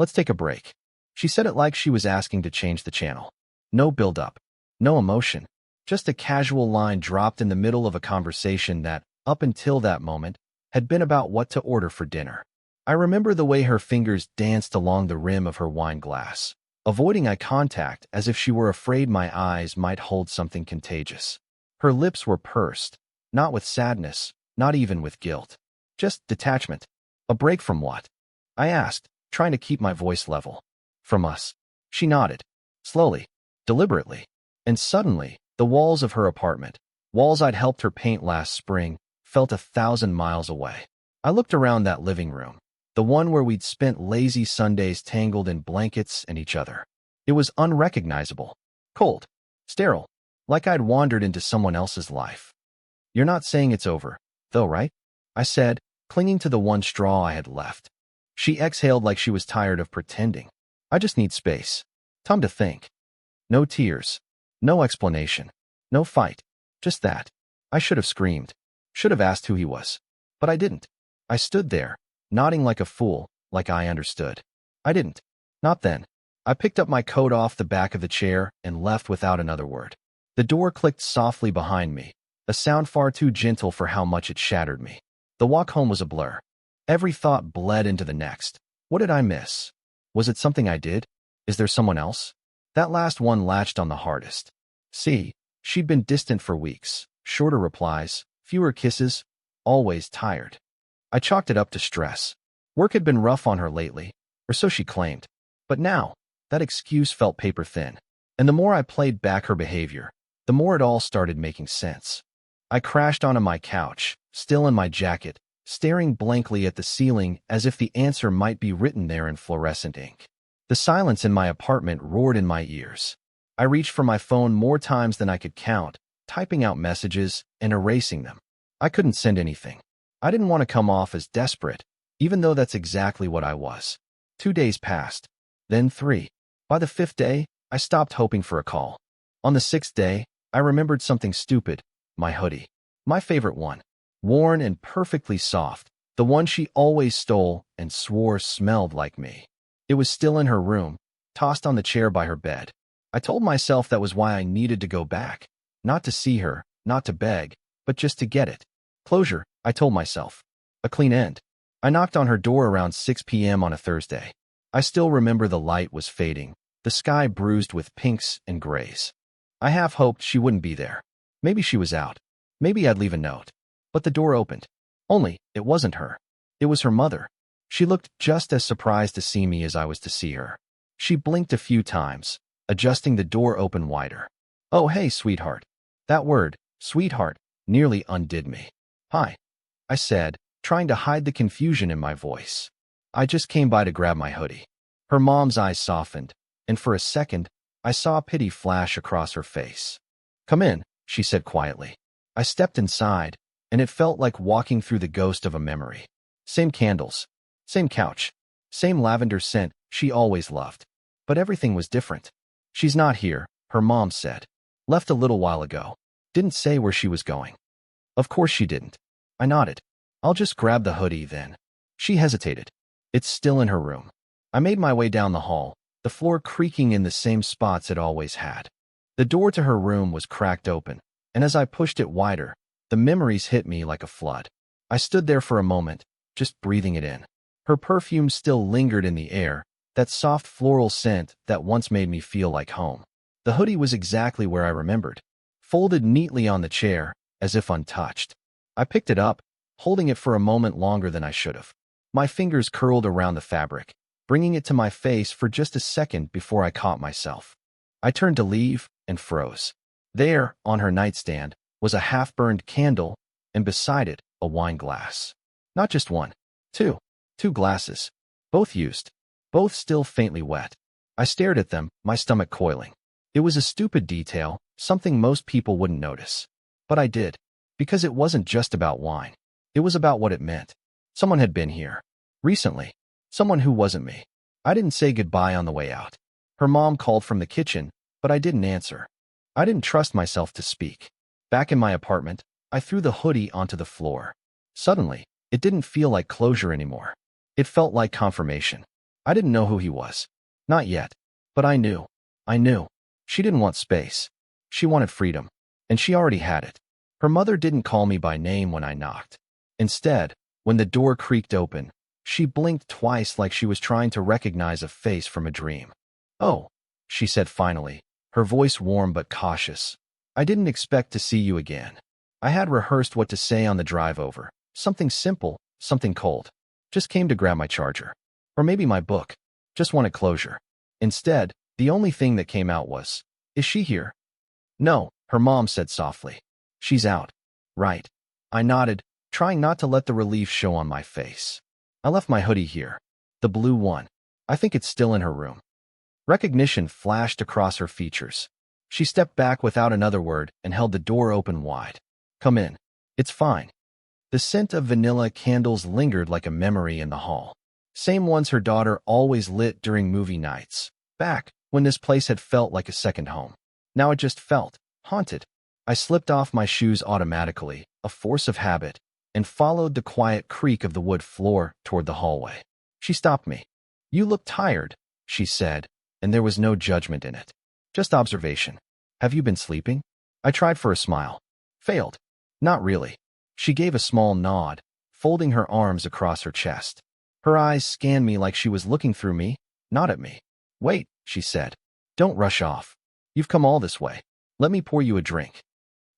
Let's take a break. She said it like she was asking to change the channel. No build-up. No emotion. Just a casual line dropped in the middle of a conversation that, up until that moment, had been about what to order for dinner. I remember the way her fingers danced along the rim of her wine glass, avoiding eye contact as if she were afraid my eyes might hold something contagious. Her lips were pursed, not with sadness, not even with guilt. Just detachment. A break from what? I asked, trying to keep my voice level. From us. She nodded. Slowly. Deliberately. And suddenly, the walls of her apartment, walls I'd helped her paint last spring, felt 1,000 miles away. I looked around that living room, the one where we'd spent lazy Sundays tangled in blankets and each other. It was unrecognizable. Cold. Sterile. Like I'd wandered into someone else's life. You're not saying it's over, though, right? I said, clinging to the one straw I had left. She exhaled like she was tired of pretending. I just need space. Time to think. No tears. No explanation. No fight. Just that. I should have screamed. Should have asked who he was. But I didn't. I stood there, nodding like a fool, like I understood. I didn't. Not then. I picked up my coat off the back of the chair and left without another word. The door clicked softly behind me, a sound far too gentle for how much it shattered me. The walk home was a blur. Every thought bled into the next. What did I miss? Was it something I did? Is there someone else? That last one latched on the hardest. See, she'd been distant for weeks. Shorter replies, fewer kisses, always tired. I chalked it up to stress. Work had been rough on her lately, or so she claimed. But now, that excuse felt paper thin. And the more I played back her behavior, the more it all started making sense. I crashed onto my couch, still in my jacket, staring blankly at the ceiling as if the answer might be written there in fluorescent ink. The silence in my apartment roared in my ears. I reached for my phone more times than I could count, typing out messages and erasing them. I couldn't send anything. I didn't want to come off as desperate, even though that's exactly what I was. 2 days passed, then 3. By the 5th day, I stopped hoping for a call. On the 6th day, I remembered something stupid, my hoodie. My favorite one. Worn and perfectly soft, the one she always stole and swore smelled like me. It was still in her room, tossed on the chair by her bed. I told myself that was why I needed to go back. Not to see her, not to beg, but just to get it. Closure, I told myself. A clean end. I knocked on her door around 6 p.m. on a Thursday. I still remember the light was fading, the sky bruised with pinks and grays. I half hoped she wouldn't be there. Maybe she was out. Maybe I'd leave a note. But the door opened. Only, it wasn't her. It was her mother. She looked just as surprised to see me as I was to see her. She blinked a few times, adjusting the door open wider. Oh, hey, sweetheart. That word, sweetheart, nearly undid me. Hi, I said, trying to hide the confusion in my voice. I just came by to grab my hoodie. Her mom's eyes softened, and for a second, I saw pity flash across her face. Come in, she said quietly. I stepped inside, and it felt like walking through the ghost of a memory. Same candles, same couch, same lavender scent she always loved. But everything was different. She's not here, her mom said. Left a little while ago. Didn't say where she was going. Of course she didn't. I nodded. I'll just grab the hoodie then. She hesitated. It's still in her room. I made my way down the hall, the floor creaking in the same spots it always had. The door to her room was cracked open, and as I pushed it wider, the memories hit me like a flood. I stood there for a moment, just breathing it in. Her perfume still lingered in the air, that soft floral scent that once made me feel like home. The hoodie was exactly where I remembered, folded neatly on the chair, as if untouched. I picked it up, holding it for a moment longer than I should have. My fingers curled around the fabric, bringing it to my face for just a second before I caught myself. I turned to leave and froze. There, on her nightstand, was a half-burned candle, and beside it, a wine glass. Not just one. Two. 2 glasses. Both used. Both still faintly wet. I stared at them, my stomach coiling. It was a stupid detail, something most people wouldn't notice. But I did. Because it wasn't just about wine. It was about what it meant. Someone had been here. Recently. Someone who wasn't me. I didn't say goodbye on the way out. Her mom called from the kitchen, but I didn't answer. I didn't trust myself to speak. Back in my apartment, I threw the hoodie onto the floor. Suddenly, it didn't feel like closure anymore. It felt like confirmation. I didn't know who he was. Not yet. But I knew. I knew. She didn't want space. She wanted freedom. And she already had it. Her mother didn't call me by name when I knocked. Instead, when the door creaked open, she blinked twice like she was trying to recognize a face from a dream. "Oh," she said finally, her voice warm but cautious. "I didn't expect to see you again." I had rehearsed what to say on the drive over. Something simple, something cold. Just came to grab my charger. Or maybe my book. Just wanted closure. Instead, the only thing that came out was, "Is she here?" "No," her mom said softly. "She's out." "Right." I nodded, trying not to let the relief show on my face. "I left my hoodie here. The blue one. I think it's still in her room." Recognition flashed across her features. She stepped back without another word and held the door open wide. "Come in. It's fine." The scent of vanilla candles lingered like a memory in the hall. Same ones her daughter always lit during movie nights, back when this place had felt like a second home. Now it just felt haunted. I slipped off my shoes automatically, a force of habit, and followed the quiet creak of the wood floor toward the hallway. She stopped me. "You look tired," she said, and there was no judgment in it. Just observation. "Have you been sleeping?" I tried for a smile. Failed. "Not really." She gave a small nod, folding her arms across her chest. Her eyes scanned me like she was looking through me, not at me. "Wait," she said. "Don't rush off. You've come all this way. Let me pour you a drink."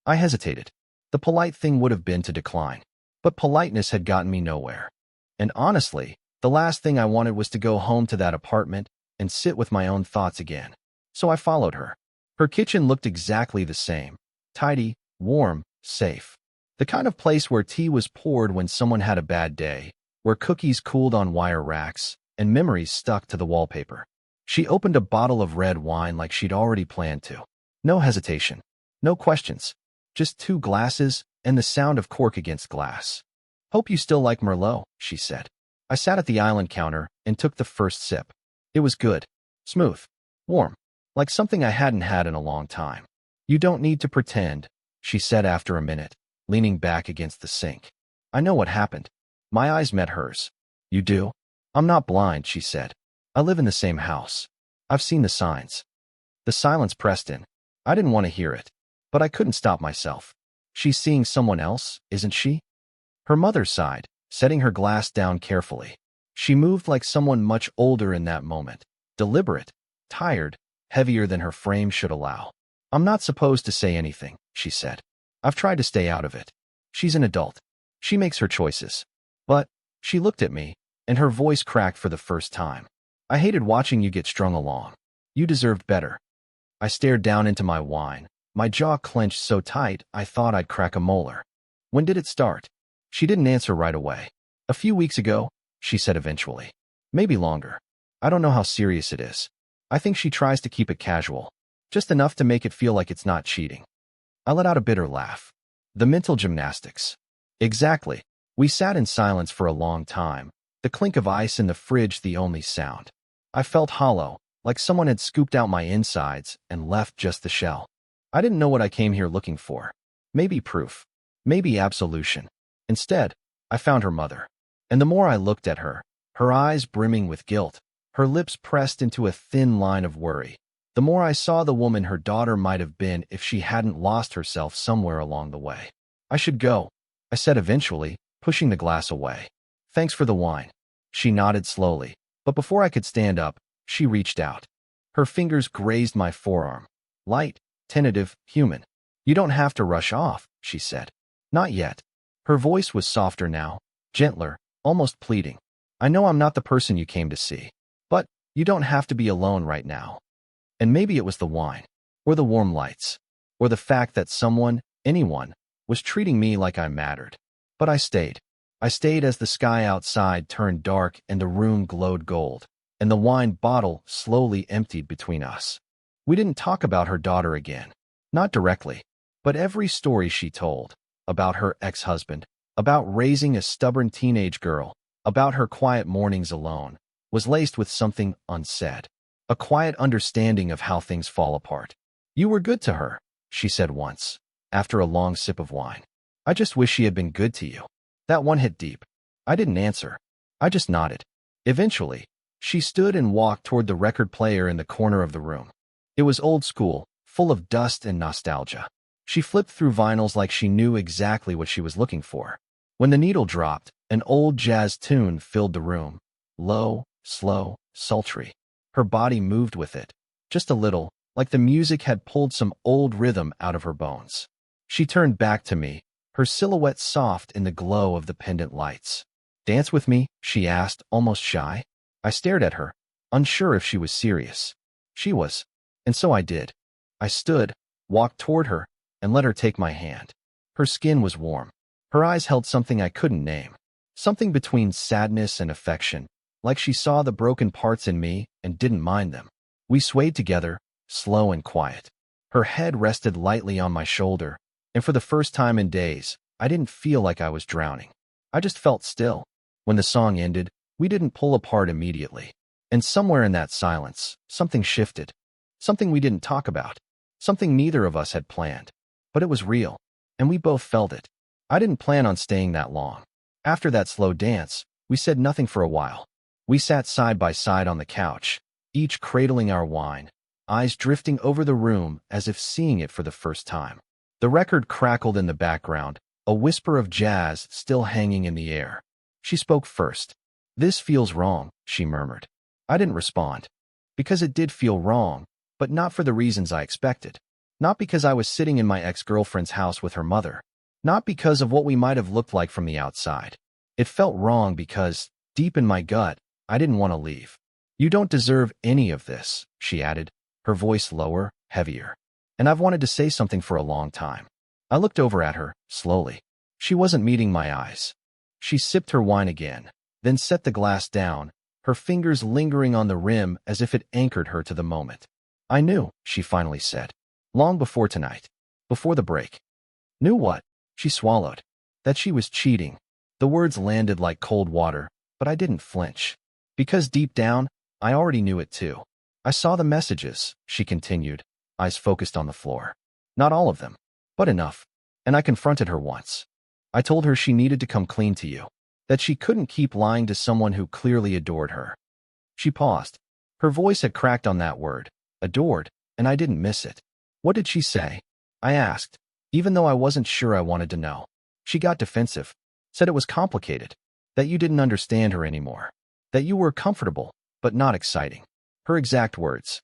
I hesitated. The polite thing would have been to decline. But politeness had gotten me nowhere. And honestly, the last thing I wanted was to go home to that apartment and sit with my own thoughts again. So I followed her. Her kitchen looked exactly the same. Tidy, warm, safe. The kind of place where tea was poured when someone had a bad day, where cookies cooled on wire racks, and memories stuck to the wallpaper. She opened a bottle of red wine like she'd already planned to. No hesitation. No questions. Just 2 glasses and the sound of cork against glass. "Hope you still like Merlot," she said. I sat at the island counter and took the first sip. It was good. Smooth. Warm. Like something I hadn't had in a long time. "You don't need to pretend," she said after a minute, leaning back against the sink. "I know what happened." My eyes met hers. "You do?" "I'm not blind," she said. "I live in the same house. I've seen the signs." The silence pressed in. I didn't want to hear it, but I couldn't stop myself. "She's seeing someone else, isn't she?" Her mother sighed, setting her glass down carefully. She moved like someone much older in that moment, deliberate, tired, heavier than her frame should allow. "I'm not supposed to say anything," she said. "I've tried to stay out of it. She's an adult. She makes her choices." But she looked at me, and her voice cracked for the first time. "I hated watching you get strung along. You deserved better." I stared down into my wine, my jaw clenched so tight I thought I'd crack a molar. "When did it start?" She didn't answer right away. "A few weeks ago," she said eventually. "Maybe longer. I don't know how serious it is. I think she tries to keep it casual, just enough to make it feel like it's not cheating." I let out a bitter laugh. The mental gymnastics. Exactly. We sat in silence for a long time, the clink of ice in the fridge the only sound. I felt hollow, like someone had scooped out my insides and left just the shell. I didn't know what I came here looking for. Maybe proof. Maybe absolution. Instead, I found her mother. And the more I looked at her, her eyes brimming with guilt, her lips pressed into a thin line of worry, the more I saw the woman her daughter might have been if she hadn't lost herself somewhere along the way. "I should go," I said eventually, pushing the glass away. "Thanks for the wine." She nodded slowly, but before I could stand up, she reached out. Her fingers grazed my forearm. Light, tentative, human. "You don't have to rush off," she said. "Not yet." Her voice was softer now, gentler, almost pleading. "I know I'm not the person you came to see, but you don't have to be alone right now." And maybe it was the wine, or the warm lights, or the fact that someone, anyone, was treating me like I mattered. But I stayed. I stayed as the sky outside turned dark and the room glowed gold, and the wine bottle slowly emptied between us. We didn't talk about her daughter again. Not directly, but every story she told, about her ex-husband, about raising a stubborn teenage girl, about her quiet mornings alone, was laced with something unsaid. A quiet understanding of how things fall apart. "You were good to her," she said once, after a long sip of wine. "I just wish she had been good to you." That one hit deep. I didn't answer. I just nodded. Eventually, She stood and walked toward the record player in the corner of the room. It was old school, full of dust and nostalgia. She flipped through vinyls like she knew exactly what she was looking for. When the needle dropped, an old jazz tune filled the room. Low, slow, sultry. Her body moved with it. Just a little, like the music had pulled some old rhythm out of her bones. She turned back to me, her silhouette soft in the glow of the pendant lights. "Dance with me?" she asked, almost shy. I stared at her, unsure if she was serious. She was, and so I did. I stood, walked toward her, and let her take my hand. Her skin was warm. Her eyes held something I couldn't name. Something between sadness and affection, like she saw the broken parts in me and didn't mind them. We swayed together, slow and quiet. Her head rested lightly on my shoulder, and for the first time in days, I didn't feel like I was drowning. I just felt still. When the song ended, we didn't pull apart immediately. And somewhere in that silence, something shifted. Something we didn't talk about. Something neither of us had planned. But it was real, and we both felt it. I didn't plan on staying that long. After that slow dance, we said nothing for a while. We sat side by side on the couch, each cradling our wine, eyes drifting over the room as if seeing it for the first time. The record crackled in the background, a whisper of jazz still hanging in the air. She spoke first. "This feels wrong," she murmured. I didn't respond. Because it did feel wrong, but not for the reasons I expected. Not because I was sitting in my ex-girlfriend's house with her mother. Not because of what we might have looked like from the outside. It felt wrong because, deep in my gut, I didn't want to leave. "You don't deserve any of this," she added, her voice lower, heavier. "And I've wanted to say something for a long time." I looked over at her, slowly. She wasn't meeting my eyes. She sipped her wine again, then set the glass down, her fingers lingering on the rim as if it anchored her to the moment. "I knew," she finally said. "Long before tonight. Before the break." "Knew what?" She swallowed. "That she was cheating." The words landed like cold water, but I didn't flinch. Because deep down, I already knew it too. "I saw the messages," she continued, eyes focused on the floor. "Not all of them, but enough. And I confronted her once. I told her she needed to come clean to you. That she couldn't keep lying to someone who clearly adored her." She paused. Her voice had cracked on that word, adored, and I didn't miss it. "What did she say?" I asked, even though I wasn't sure I wanted to know. She got defensive. Said it was complicated. That you didn't understand her anymore. That you were comfortable, but not exciting. Her exact words.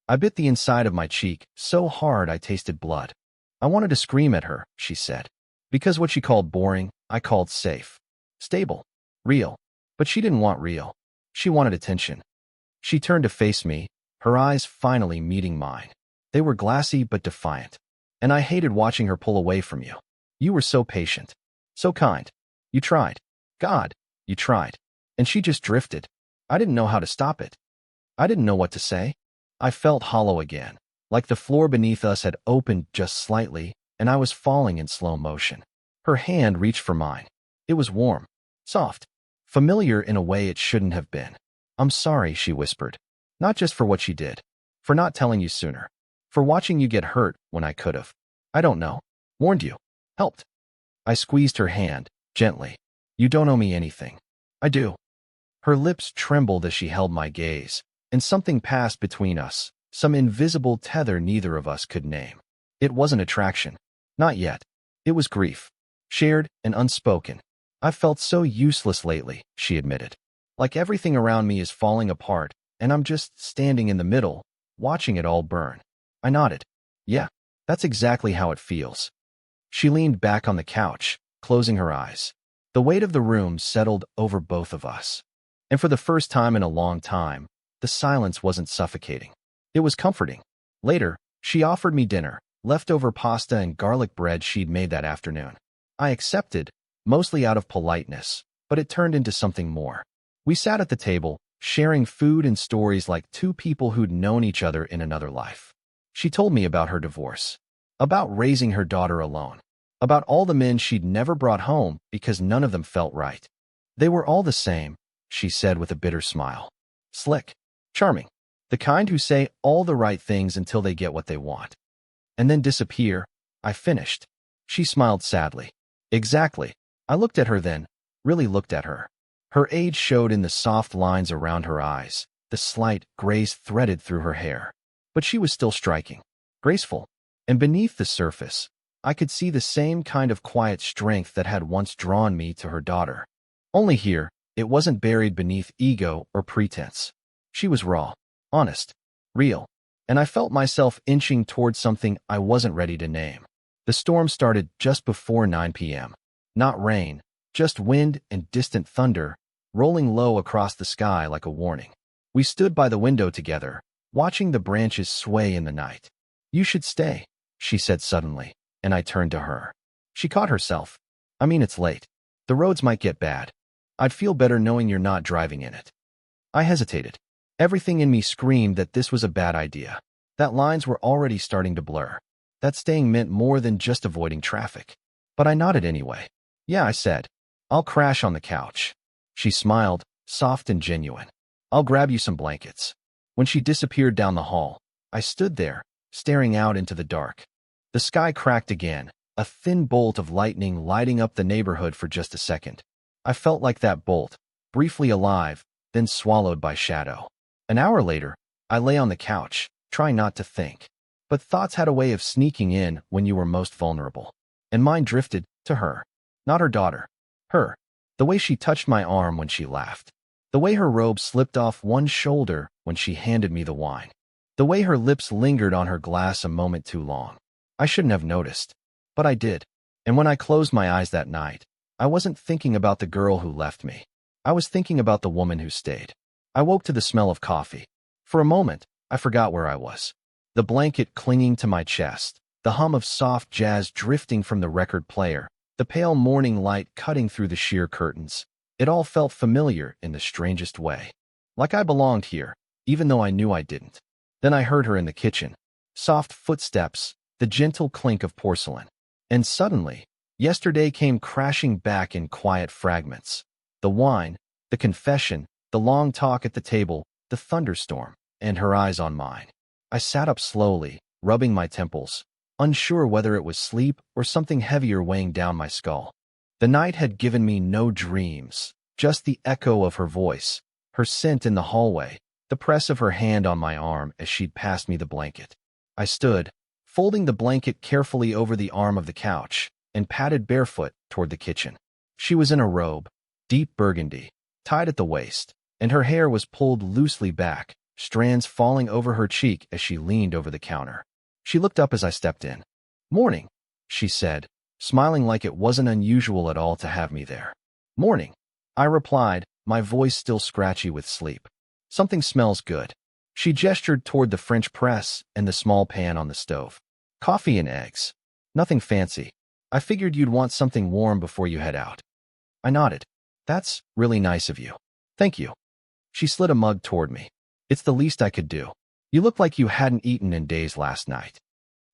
I bit the inside of my cheek, so hard I tasted blood. I wanted to scream at her, she said. Because what she called boring, I called safe. Stable. Real. But she didn't want real. She wanted attention. She turned to face me, her eyes finally meeting mine. They were glassy but defiant. "And I hated watching her pull away from you. You were so patient. So kind. You tried. God, you tried." And she just drifted. I didn't know how to stop it. I didn't know what to say. I felt hollow again, like the floor beneath us had opened just slightly, and I was falling in slow motion. Her hand reached for mine. It was warm, soft, familiar in a way it shouldn't have been. "I'm sorry," she whispered. "Not just for what she did. For not telling you sooner. For watching you get hurt when I could have. I don't know. Warned you. Helped." I squeezed her hand, gently. "You don't owe me anything." "I do." Her lips trembled as she held my gaze, and something passed between us, some invisible tether neither of us could name. It wasn't attraction. Not yet. It was grief. Shared and unspoken. "I've felt so useless lately," she admitted. "Like everything around me is falling apart, and I'm just standing in the middle, watching it all burn." I nodded. "Yeah, that's exactly how it feels." She leaned back on the couch, closing her eyes. The weight of the room settled over both of us. And for the first time in a long time, the silence wasn't suffocating. It was comforting. Later, she offered me dinner, leftover pasta and garlic bread she'd made that afternoon. I accepted, mostly out of politeness, but it turned into something more. We sat at the table, sharing food and stories like two people who'd known each other in another life. She told me about her divorce, about raising her daughter alone, about all the men she'd never brought home because none of them felt right. They were all the same, she said with a bitter smile. Slick, charming, the kind who say all the right things until they get what they want. And then disappear. I finished. She smiled sadly. Exactly. I looked at her then, really looked at her. Her age showed in the soft lines around her eyes, the slight grace threaded through her hair. But she was still striking, graceful, and beneath the surface, I could see the same kind of quiet strength that had once drawn me to her daughter. Only here, it wasn't buried beneath ego or pretense. She was raw, honest, real, and I felt myself inching towards something I wasn't ready to name. The storm started just before 9 p.m. Not rain, just wind and distant thunder, rolling low across the sky like a warning. We stood by the window together, watching the branches sway in the night. "You should stay," she said suddenly, and I turned to her. She caught herself. "I mean, it's late. The roads might get bad. I'd feel better knowing you're not driving in it." I hesitated. Everything in me screamed that this was a bad idea, that lines were already starting to blur, that staying meant more than just avoiding traffic. But I nodded anyway. "Yeah," I said. "I'll crash on the couch." She smiled, soft and genuine. "I'll grab you some blankets." When she disappeared down the hall, I stood there, staring out into the dark. The sky cracked again, a thin bolt of lightning lighting up the neighborhood for just a second. I felt like that bolt, briefly alive, then swallowed by shadow. An hour later, I lay on the couch, trying not to think. But thoughts had a way of sneaking in when you were most vulnerable. And mine drifted to her. Not her daughter. Her. The way she touched my arm when she laughed. The way her robe slipped off one shoulder when she handed me the wine. The way her lips lingered on her glass a moment too long. I shouldn't have noticed. But I did. And when I closed my eyes that night, I wasn't thinking about the girl who left me. I was thinking about the woman who stayed. I woke to the smell of coffee. For a moment, I forgot where I was. The blanket clinging to my chest, the hum of soft jazz drifting from the record player, the pale morning light cutting through the sheer curtains. It all felt familiar in the strangest way. Like I belonged here, even though I knew I didn't. Then I heard her in the kitchen. Soft footsteps, the gentle clink of porcelain. And suddenly, yesterday came crashing back in quiet fragments. The wine, the confession, the long talk at the table, the thunderstorm, and her eyes on mine. I sat up slowly, rubbing my temples, unsure whether it was sleep or something heavier weighing down my skull. The night had given me no dreams, just the echo of her voice, her scent in the hallway, the press of her hand on my arm as she'd passed me the blanket. I stood, folding the blanket carefully over the arm of the couch, and padded barefoot toward the kitchen. She was in a robe, deep burgundy, tied at the waist, and her hair was pulled loosely back, strands falling over her cheek as she leaned over the counter. She looked up as I stepped in. "Morning," she said, smiling like it wasn't unusual at all to have me there. "Morning," I replied, my voice still scratchy with sleep. "Something smells good." She gestured toward the French press and the small pan on the stove. "Coffee and eggs. Nothing fancy. I figured you'd want something warm before you head out." I nodded. "That's really nice of you. Thank you." She slid a mug toward me. "It's the least I could do. You look like you hadn't eaten in days last night."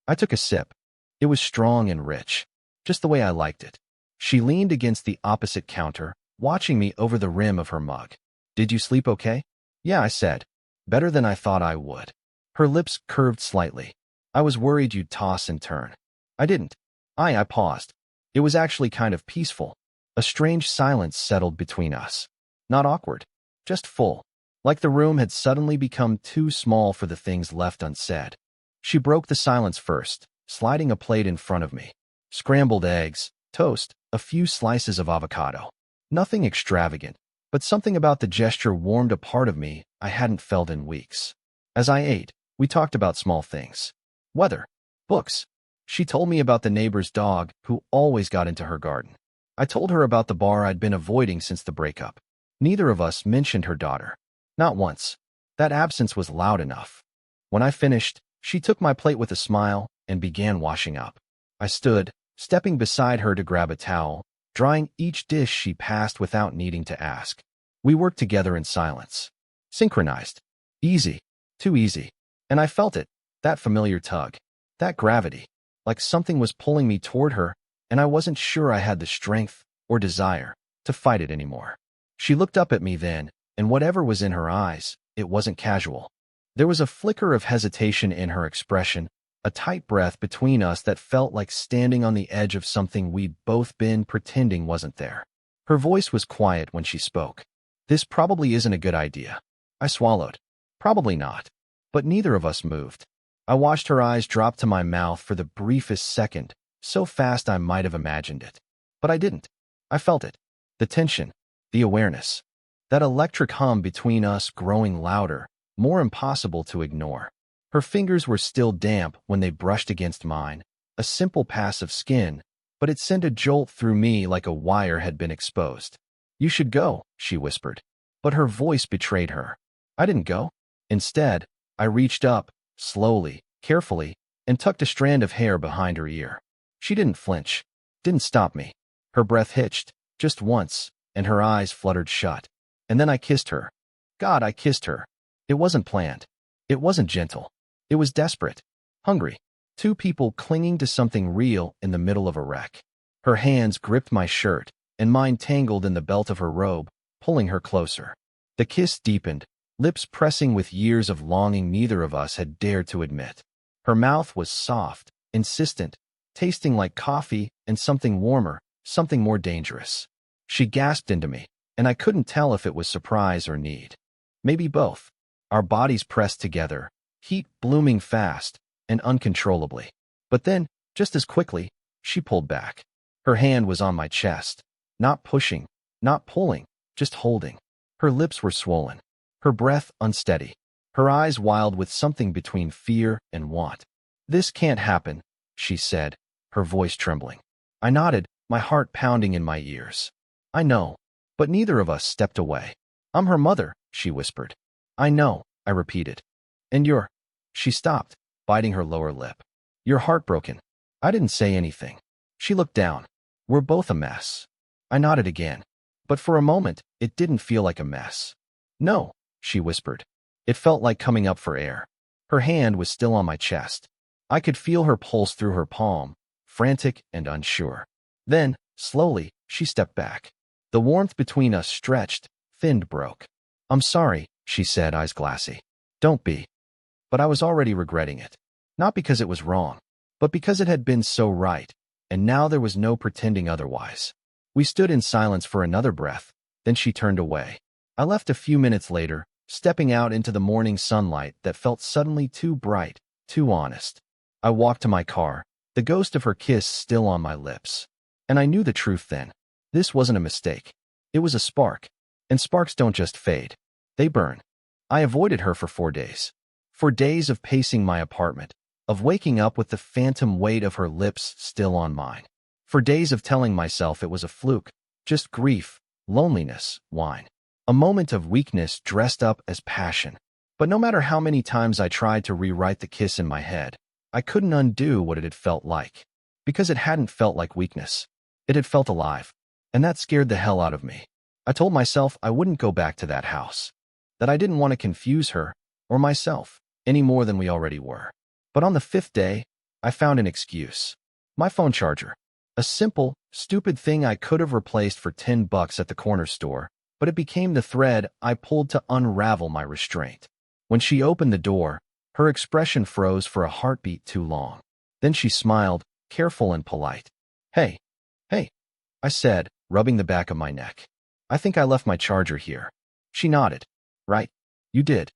I took a sip. It was strong and rich, just the way I liked it. She leaned against the opposite counter, watching me over the rim of her mug. "Did you sleep okay?" "Yeah," I said. "Better than I thought I would." Her lips curved slightly. "I was worried you'd toss and turn." "I didn't." I paused. It was actually kind of peaceful. A strange silence settled between us. Not awkward, just full. Like the room had suddenly become too small for the things left unsaid. She broke the silence first, sliding a plate in front of me. Scrambled eggs, toast, a few slices of avocado. Nothing extravagant, but something about the gesture warmed a part of me I hadn't felt in weeks. As I ate, we talked about small things. Weather. Books. She told me about the neighbor's dog who always got into her garden. I told her about the bar I'd been avoiding since the breakup. Neither of us mentioned her daughter. Not once. That absence was loud enough. When I finished, she took my plate with a smile and began washing up. I stood, stepping beside her to grab a towel, drying each dish she passed without needing to ask. We worked together in silence. Synchronized. Easy. Too easy. And I felt it, that familiar tug, that gravity, like something was pulling me toward her, and I wasn't sure I had the strength or desire to fight it anymore. She looked up at me then, and whatever was in her eyes, it wasn't casual. There was a flicker of hesitation in her expression, a tight breath between us that felt like standing on the edge of something we'd both been pretending wasn't there. Her voice was quiet when she spoke. This probably isn't a good idea. I swallowed. Probably not. But neither of us moved. I watched her eyes drop to my mouth for the briefest second, so fast I might have imagined it. But I didn't. I felt it. The tension. The awareness. That electric hum between us growing louder, more impossible to ignore. Her fingers were still damp when they brushed against mine, a simple pass of skin, but it sent a jolt through me like a wire had been exposed. "You should go," she whispered. But her voice betrayed her. I didn't go. Instead, I reached up, slowly, carefully, and tucked a strand of hair behind her ear. She didn't flinch, didn't stop me. Her breath hitched, just once, and her eyes fluttered shut. And then I kissed her. God, I kissed her. It wasn't planned. It wasn't gentle. It was desperate. Hungry. Two people clinging to something real in the middle of a wreck. Her hands gripped my shirt, and mine tangled in the belt of her robe, pulling her closer. The kiss deepened, lips pressing with years of longing neither of us had dared to admit. Her mouth was soft, insistent, tasting like coffee and something warmer, something more dangerous. She gasped into me, and I couldn't tell if it was surprise or need. Maybe both. Our bodies pressed together, heat blooming fast and uncontrollably. But then, just as quickly, she pulled back. Her hand was on my chest, not pushing, not pulling, just holding. Her lips were swollen, her breath unsteady, her eyes wild with something between fear and want. "This can't happen," she said, her voice trembling. I nodded, my heart pounding in my ears. "I know." But neither of us stepped away. "I'm her mother," she whispered. "I know," I repeated. "And you're—" She stopped, biting her lower lip. "You're heartbroken." I didn't say anything. She looked down. "We're both a mess." I nodded again. But for a moment, it didn't feel like a mess. "No," she whispered. It felt like coming up for air. Her hand was still on my chest. I could feel her pulse through her palm, frantic and unsure. Then, slowly, she stepped back. The warmth between us stretched, thinned, broke. "I'm sorry," she said, eyes glassy. "Don't be." But I was already regretting it. Not because it was wrong, but because it had been so right, and now there was no pretending otherwise. We stood in silence for another breath, then she turned away. I left a few minutes later, stepping out into the morning sunlight that felt suddenly too bright, too honest. I walked to my car, the ghost of her kiss still on my lips. And I knew the truth then. This wasn't a mistake. It was a spark. And sparks don't just fade. They burn. I avoided her for 4 days. For days of pacing my apartment, of waking up with the phantom weight of her lips still on mine. For days of telling myself it was a fluke, just grief, loneliness, wine. A moment of weakness dressed up as passion. But no matter how many times I tried to rewrite the kiss in my head, I couldn't undo what it had felt like. Because it hadn't felt like weakness. It had felt alive. And that scared the hell out of me. I told myself I wouldn't go back to that house. That I didn't want to confuse her, or myself, any more than we already were. But on the 5th day, I found an excuse. My phone charger. A simple, stupid thing I could have replaced for $10 at the corner store, but it became the thread I pulled to unravel my restraint. When she opened the door, her expression froze for a heartbeat too long. Then she smiled, careful and polite. Hey, I said, rubbing the back of my neck. "I think I left my charger here." She nodded. "Right, you did."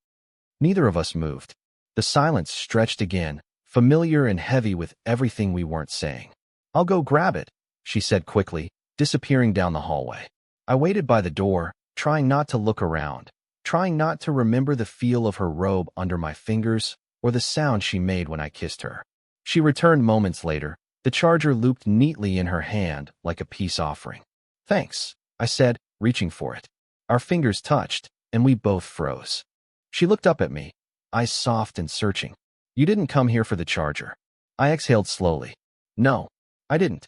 Neither of us moved. The silence stretched again, familiar and heavy with everything we weren't saying. "I'll go grab it," she said quickly, disappearing down the hallway. I waited by the door, trying not to look around, trying not to remember the feel of her robe under my fingers or the sound she made when I kissed her. She returned moments later, the charger looped neatly in her hand like a peace offering. "Thanks," I said, reaching for it. Our fingers touched, and we both froze. She looked up at me, eyes soft and searching. "You didn't come here for the charger." I exhaled slowly. "No, I didn't."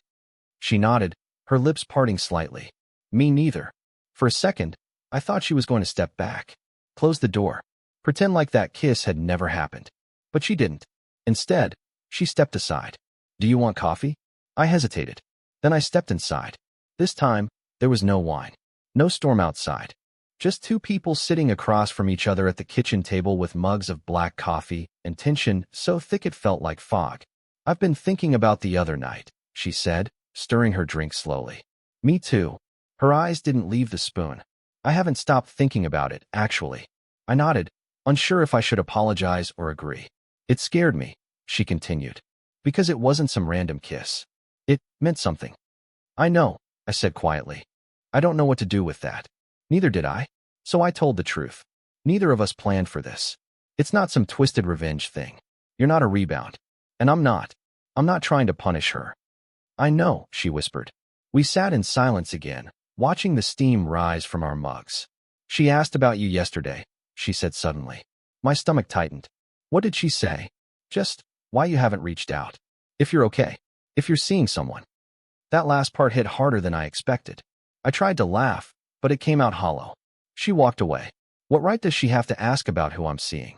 She nodded, her lips parting slightly. "Me neither." For a second, I thought she was going to step back, close the door, pretend like that kiss had never happened. But she didn't. Instead, she stepped aside. "Do you want coffee?" I hesitated. Then I stepped inside. This time, there was no wine. No storm outside. Just two people sitting across from each other at the kitchen table with mugs of black coffee and tension so thick it felt like fog. "I've been thinking about the other night," she said, stirring her drink slowly. "Me too." Her eyes didn't leave the spoon. I haven't stopped thinking about it, actually. I nodded, unsure if I should apologize or agree. It scared me, she continued, because it wasn't some random kiss. It meant something. I know, I said quietly. I don't know what to do with that. Neither did I. So I told the truth. Neither of us planned for this. It's not some twisted revenge thing. You're not a rebound. And I'm not. I'm not trying to punish her. I know, she whispered. We sat in silence again, watching the steam rise from our mugs. She asked about you yesterday, she said suddenly. My stomach tightened. What did she say? Just, why you haven't reached out. If you're okay. If you're seeing someone. That last part hit harder than I expected. I tried to laugh, but it came out hollow. She walked away. What right does she have to ask about who I'm seeing?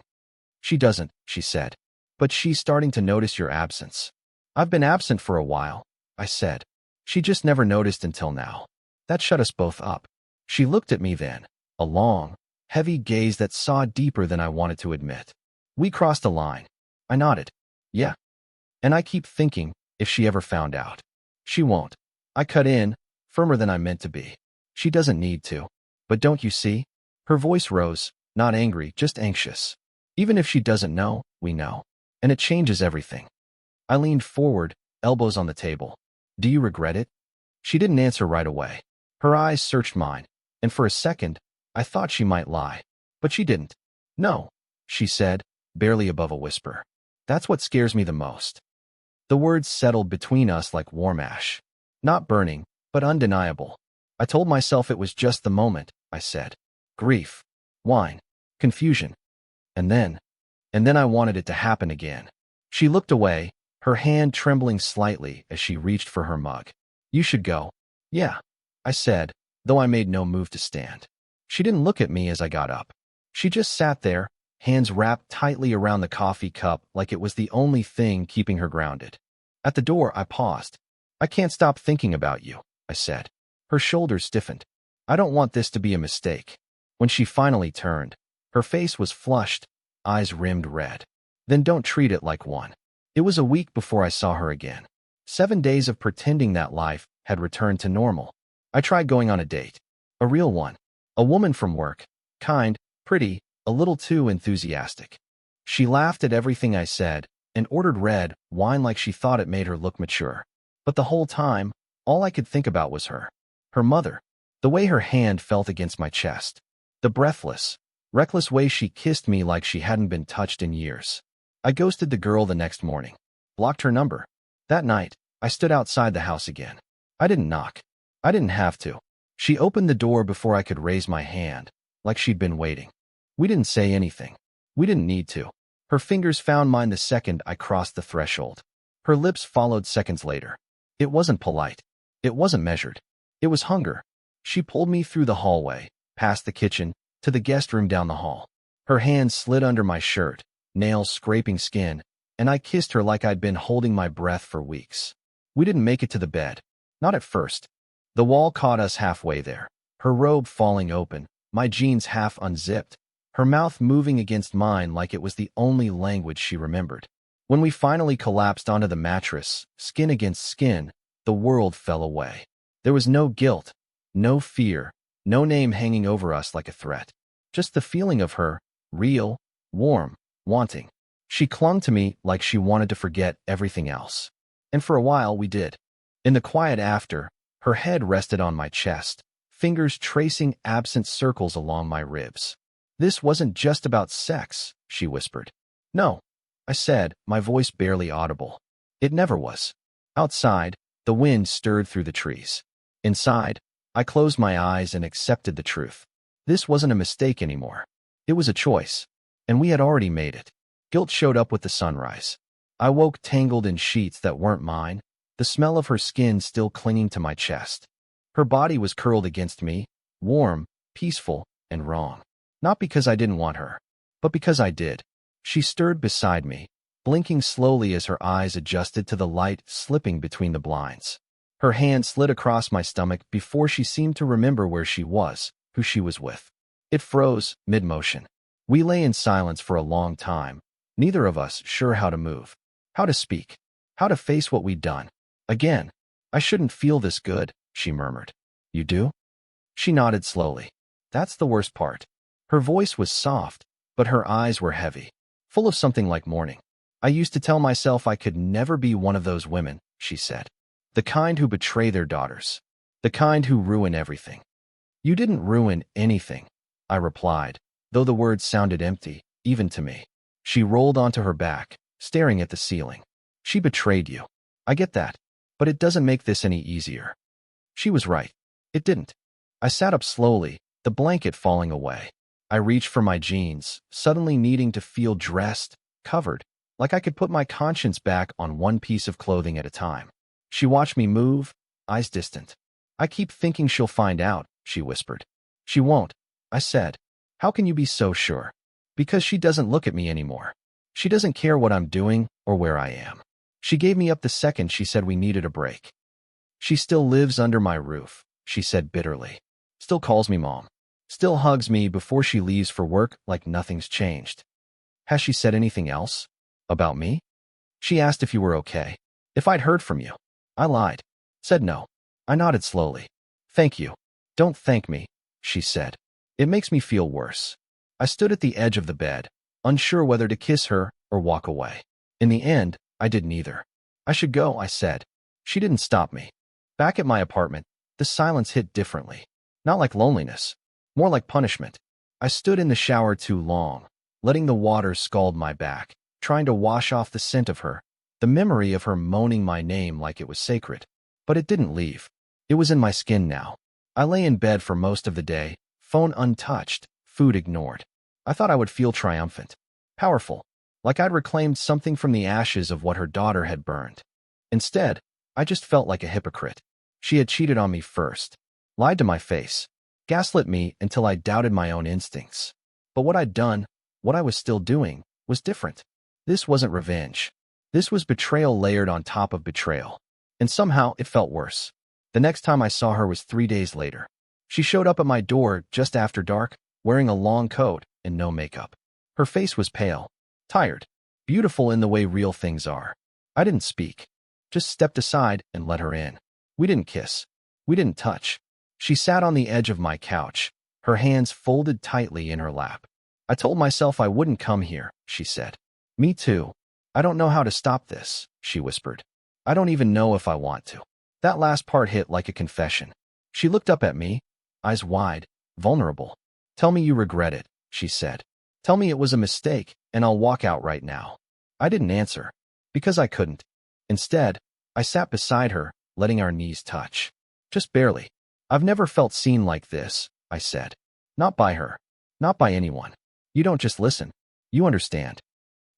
She doesn't, she said. But she's starting to notice your absence. I've been absent for a while, I said. She just never noticed until now. That shut us both up. She looked at me then, a long, heavy gaze that saw deeper than I wanted to admit. We crossed a line. I nodded. Yeah. And I keep thinking, if she ever found out. She won't. I cut in, firmer than I meant to be. She doesn't need to. But don't you see? Her voice rose, not angry, just anxious. Even if she doesn't know, we know. And it changes everything. I leaned forward, elbows on the table. Do you regret it? She didn't answer right away. Her eyes searched mine, and for a second, I thought she might lie. But she didn't. No, she said, barely above a whisper. That's what scares me the most. The words settled between us like warm ash. Not burning, but undeniable. I told myself it was just the moment, I said. Grief. Wine. Confusion. And then I wanted it to happen again. She looked away, her hand trembling slightly as she reached for her mug. You should go. Yeah, I said, though I made no move to stand. She didn't look at me as I got up. She just sat there, hands wrapped tightly around the coffee cup like it was the only thing keeping her grounded. At the door, I paused. I can't stop thinking about you, I said. Her shoulders stiffened. I don't want this to be a mistake. When she finally turned, her face was flushed, eyes rimmed red. Then don't treat it like one. It was a week before I saw her again. 7 days of pretending that life had returned to normal. I tried going on a date. A real one. A woman from work. Kind, pretty, a little too enthusiastic. She laughed at everything I said and ordered red wine like she thought it made her look mature. But the whole time, all I could think about was her. Her mother. The way her hand felt against my chest. The breathless, reckless way she kissed me like she hadn't been touched in years. I ghosted the girl the next morning. Blocked her number. That night, I stood outside the house again. I didn't knock. I didn't have to. She opened the door before I could raise my hand, like she'd been waiting. We didn't say anything. We didn't need to. Her fingers found mine the second I crossed the threshold. Her lips followed seconds later. It wasn't polite. It wasn't measured. It was hunger. She pulled me through the hallway, past the kitchen, to the guest room down the hall. Her hand slid under my shirt, nails scraping skin, and I kissed her like I'd been holding my breath for weeks. We didn't make it to the bed. Not at first. The wall caught us halfway there, her robe falling open, my jeans half unzipped, her mouth moving against mine like it was the only language she remembered. When we finally collapsed onto the mattress, skin against skin, the world fell away. There was no guilt, no fear, no name hanging over us like a threat. Just the feeling of her, real, warm, wanting. She clung to me like she wanted to forget everything else. And for a while we did. In the quiet after, her head rested on my chest, fingers tracing absent circles along my ribs. This wasn't just about sex, she whispered. No, I said, my voice barely audible. It never was. Outside, the wind stirred through the trees. Inside, I closed my eyes and accepted the truth. This wasn't a mistake anymore. It was a choice. And we had already made it. Guilt showed up with the sunrise. I woke tangled in sheets that weren't mine, the smell of her skin still clinging to my chest. Her body was curled against me, warm, peaceful, and wrong. Not because I didn't want her, but because I did. She stirred beside me, blinking slowly as her eyes adjusted to the light slipping between the blinds. Her hand slid across my stomach before she seemed to remember where she was, who she was with. It froze, mid-motion. We lay in silence for a long time, neither of us sure how to move, how to speak, how to face what we'd done. Again, I shouldn't feel this good, she murmured. You do? She nodded slowly. That's the worst part. Her voice was soft, but her eyes were heavy, full of something like mourning. I used to tell myself I could never be one of those women, she said. The kind who betray their daughters. The kind who ruin everything. You didn't ruin anything, I replied, though the words sounded empty, even to me. She rolled onto her back, staring at the ceiling. She betrayed you. I get that, but it doesn't make this any easier. She was right. It didn't. I sat up slowly, the blanket falling away. I reached for my jeans, suddenly needing to feel dressed, covered, like I could put my conscience back on one piece of clothing at a time. She watched me move, eyes distant. I keep thinking she'll find out, she whispered. She won't, I said. How can you be so sure? Because she doesn't look at me anymore. She doesn't care what I'm doing or where I am. She gave me up the second she said we needed a break. She still lives under my roof, she said bitterly. Still calls me mom. Still hugs me before she leaves for work like nothing's changed. Has she said anything else? About me? She asked if you were okay. If I'd heard from you. I lied. Said no. I nodded slowly. Thank you. Don't thank me, she said. It makes me feel worse. I stood at the edge of the bed, unsure whether to kiss her or walk away. In the end, I did neither. I should go, I said. She didn't stop me. Back at my apartment, the silence hit differently. Not like loneliness, more like punishment. I stood in the shower too long, letting the water scald my back, trying to wash off the scent of her, the memory of her moaning my name like it was sacred. But it didn't leave. It was in my skin now. I lay in bed for most of the day, phone untouched, food ignored. I thought I would feel triumphant, powerful, like I'd reclaimed something from the ashes of what her daughter had burned. Instead, I just felt like a hypocrite. She had cheated on me first, lied to my face, gaslit me until I doubted my own instincts. But what I'd done, what I was still doing, was different. This wasn't revenge. This was betrayal layered on top of betrayal. And somehow it felt worse. The next time I saw her was 3 days later. She showed up at my door just after dark, wearing a long coat and no makeup. Her face was pale, tired, beautiful in the way real things are. I didn't speak, just stepped aside and let her in. We didn't kiss. We didn't touch. She sat on the edge of my couch, her hands folded tightly in her lap. I told myself I wouldn't come here, she said. Me too. I don't know how to stop this, she whispered. I don't even know if I want to. That last part hit like a confession. She looked up at me, eyes wide, vulnerable. Tell me you regret it, she said. Tell me it was a mistake, and I'll walk out right now. I didn't answer, because I couldn't. Instead, I sat beside her, letting our knees touch. Just barely. I've never felt seen like this, I said. Not by her. Not by anyone. You don't just listen. You understand.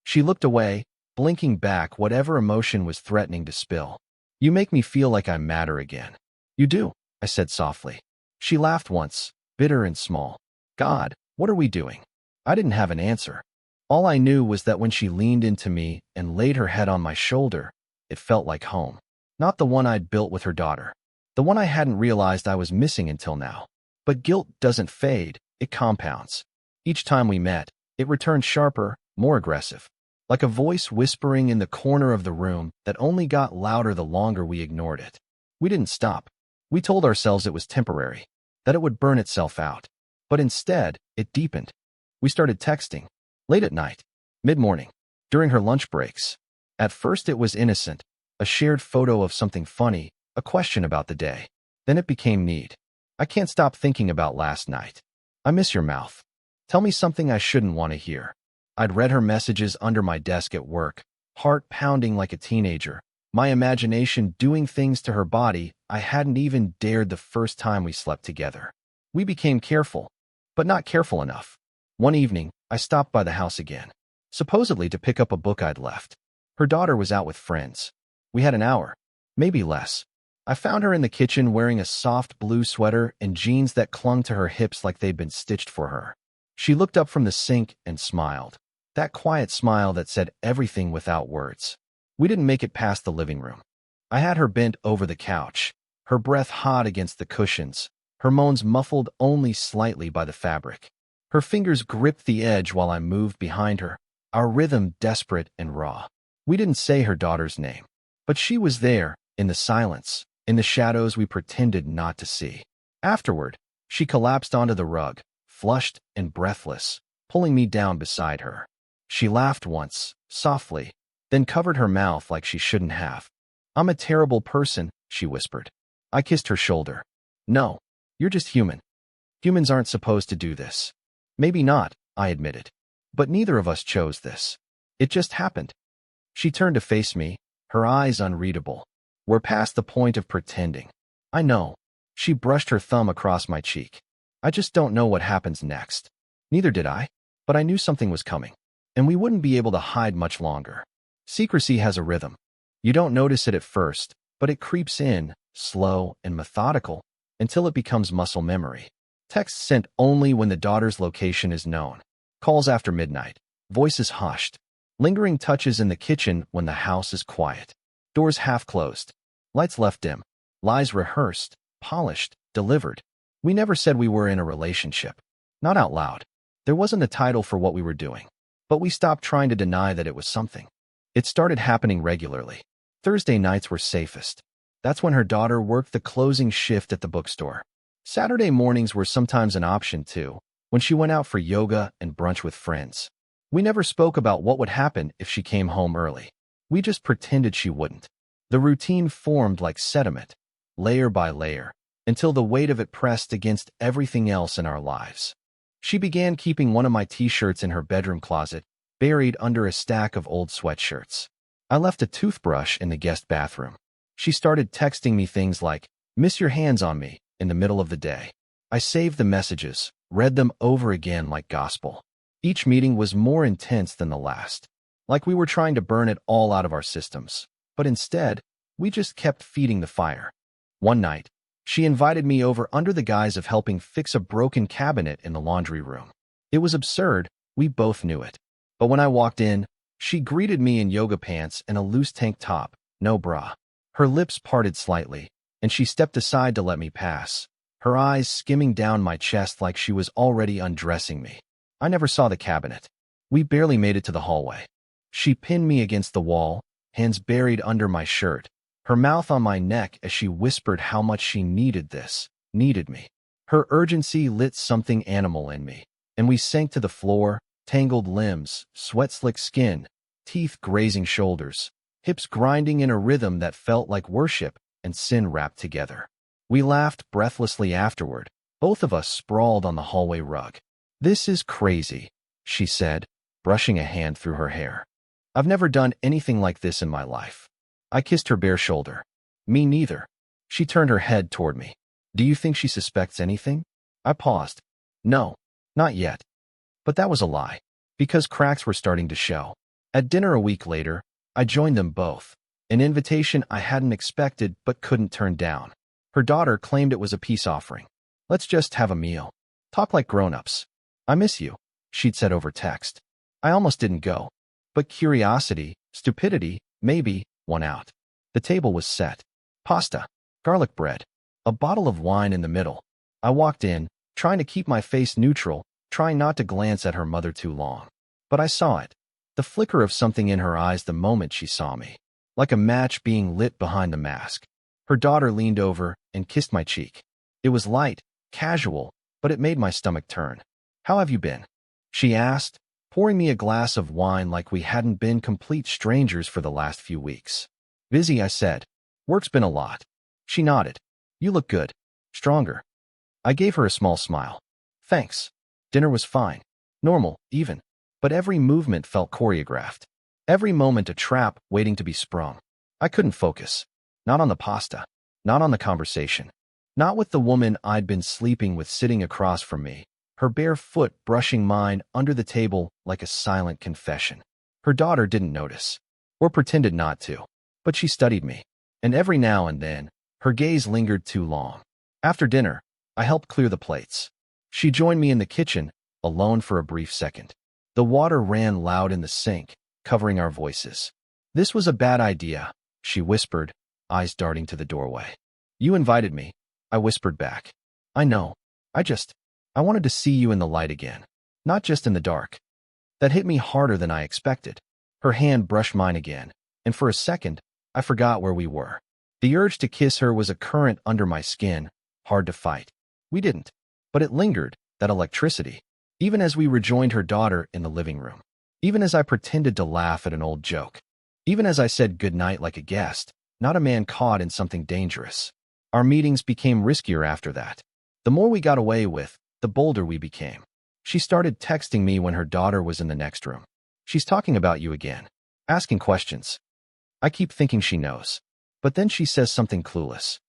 She looked away, blinking back whatever emotion was threatening to spill. You make me feel like I matter again. You do, I said softly. She laughed once, bitter and small. God, what are we doing? I didn't have an answer. All I knew was that when she leaned into me and laid her head on my shoulder, it felt like home. Not the one I'd built with her daughter. The one I hadn't realized I was missing until now. But guilt doesn't fade, it compounds. Each time we met, it returned sharper, more aggressive. Like a voice whispering in the corner of the room that only got louder the longer we ignored it. We didn't stop. We told ourselves it was temporary, that it would burn itself out. But instead, it deepened. We started texting. Late at night. Mid-morning. During her lunch breaks. At first it was innocent. A shared photo of something funny, a question about the day. Then it became need. I can't stop thinking about last night. I miss your mouth. Tell me something I shouldn't want to hear. I'd read her messages under my desk at work, heart pounding like a teenager, my imagination doing things to her body I hadn't even dared the first time we slept together. We became careful, but not careful enough. One evening, I stopped by the house again, supposedly to pick up a book I'd left. Her daughter was out with friends. We had an hour, maybe less. I found her in the kitchen wearing a soft blue sweater and jeans that clung to her hips like they'd been stitched for her. She looked up from the sink and smiled. That quiet smile that said everything without words. We didn't make it past the living room. I had her bent over the couch, her breath hot against the cushions, her moans muffled only slightly by the fabric. Her fingers gripped the edge while I moved behind her, our rhythm desperate and raw. We didn't say her daughter's name, but she was there, in the silence, in the shadows we pretended not to see. Afterward, She collapsed onto the rug, flushed and breathless, pulling me down beside her. She laughed once, softly, then covered her mouth like she shouldn't have. "I'm a terrible person," she whispered. I kissed her shoulder. "No, you're just human. Humans aren't supposed to do this." "Maybe not," I admitted. "But neither of us chose this. It just happened." She turned to face me, her eyes unreadable. "We're past the point of pretending." "I know." She brushed her thumb across my cheek. "I just don't know what happens next." Neither did I, but I knew something was coming, and we wouldn't be able to hide much longer. Secrecy has a rhythm. You don't notice it at first, but it creeps in, slow and methodical, until it becomes muscle memory. Texts sent only when the daughter's location is known. Calls after midnight. Voices hushed. Lingering touches in the kitchen when the house is quiet. Doors half closed. Lights left dim. Lies rehearsed, polished, delivered. We never said we were in a relationship. Not out loud. There wasn't a title for what we were doing. But we stopped trying to deny that it was something. It started happening regularly. Thursday nights were safest. That's when her daughter worked the closing shift at the bookstore. Saturday mornings were sometimes an option too, when she went out for yoga and brunch with friends. We never spoke about what would happen if she came home early. We just pretended she wouldn't. The routine formed like sediment, layer by layer, until the weight of it pressed against everything else in our lives. She began keeping one of my t-shirts in her bedroom closet, buried under a stack of old sweatshirts. I left a toothbrush in the guest bathroom. She started texting me things like, "Miss your hands on me," in the middle of the day. I saved the messages, read them over again like gospel. Each meeting was more intense than the last, like we were trying to burn it all out of our systems. But instead, we just kept feeding the fire. One night, she invited me over under the guise of helping fix a broken cabinet in the laundry room. It was absurd, we both knew it. But when I walked in, she greeted me in yoga pants and a loose tank top, no bra. Her lips parted slightly, and she stepped aside to let me pass, her eyes skimming down my chest like she was already undressing me. I never saw the cabinet. We barely made it to the hallway. She pinned me against the wall, hands buried under my shirt, her mouth on my neck as she whispered how much she needed this, needed me. Her urgency lit something animal in me, and we sank to the floor, tangled limbs, sweat-slicked skin, teeth grazing shoulders, hips grinding in a rhythm that felt like worship and sin wrapped together. We laughed breathlessly afterward, both of us sprawled on the hallway rug. "This is crazy," she said, brushing a hand through her hair. "I've never done anything like this in my life." I kissed her bare shoulder. "Me neither." She turned her head toward me. "Do you think she suspects anything?" I paused. "No, not yet." But that was a lie, because cracks were starting to show. At dinner a week later, I joined them both, an invitation I hadn't expected but couldn't turn down. Her daughter claimed it was a peace offering. "Let's just have a meal. Talk like grown-ups. I miss you," she'd said over text. I almost didn't go, but curiosity, stupidity, maybe, won out. The table was set. Pasta, garlic bread, a bottle of wine in the middle. I walked in, trying to keep my face neutral, trying not to glance at her mother too long. But I saw it, the flicker of something in her eyes the moment she saw me, like a match being lit behind the mask. Her daughter leaned over and kissed my cheek. It was light, casual, but it made my stomach turn. "How have you been?" she asked, pouring me a glass of wine like we hadn't been complete strangers for the last few weeks. "Busy," I said. "Work's been a lot." She nodded. "You look good. Stronger." I gave her a small smile. "Thanks." Dinner was fine. Normal, even. But every movement felt choreographed. Every moment a trap waiting to be sprung. I couldn't focus. Not on the pasta. Not on the conversation. Not with the woman I'd been sleeping with sitting across from me, her bare foot brushing mine under the table like a silent confession. Her daughter didn't notice, or pretended not to, but she studied me, and every now and then, her gaze lingered too long. After dinner, I helped clear the plates. She joined me in the kitchen, alone for a brief second. The water ran loud in the sink, covering our voices. "This was a bad idea," she whispered, eyes darting to the doorway. "You invited me," I whispered back. "I know. I wanted to see you in the light again, not just in the dark." That hit me harder than I expected. Her hand brushed mine again, and for a second, I forgot where we were. The urge to kiss her was a current under my skin, hard to fight. We didn't. But it lingered, that electricity, even as we rejoined her daughter in the living room, even as I pretended to laugh at an old joke, even as I said goodnight like a guest, not a man caught in something dangerous. Our meetings became riskier after that. The more we got away with, the bolder we became. She started texting me when her daughter was in the next room. She's talking about you again, asking questions. I keep thinking she knows. But then she says something clueless.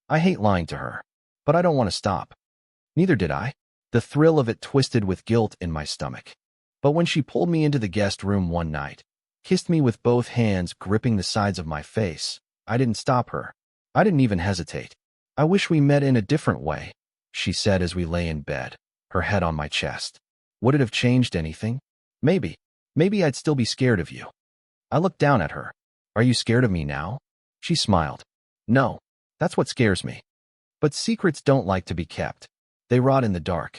I hate lying to her, but I don't want to stop. Neither did I. The thrill of it twisted with guilt in my stomach. But when she pulled me into the guest room one night, kissed me with both hands gripping the sides of my face, I didn't stop her. I didn't even hesitate. I wish we met in a different way, she said as we lay in bed, her head on my chest. Would it have changed anything? Maybe. Maybe I'd still be scared of you. I looked down at her. Are you scared of me now? She smiled. No, that's what scares me. But secrets don't like to be kept. They rot in the dark.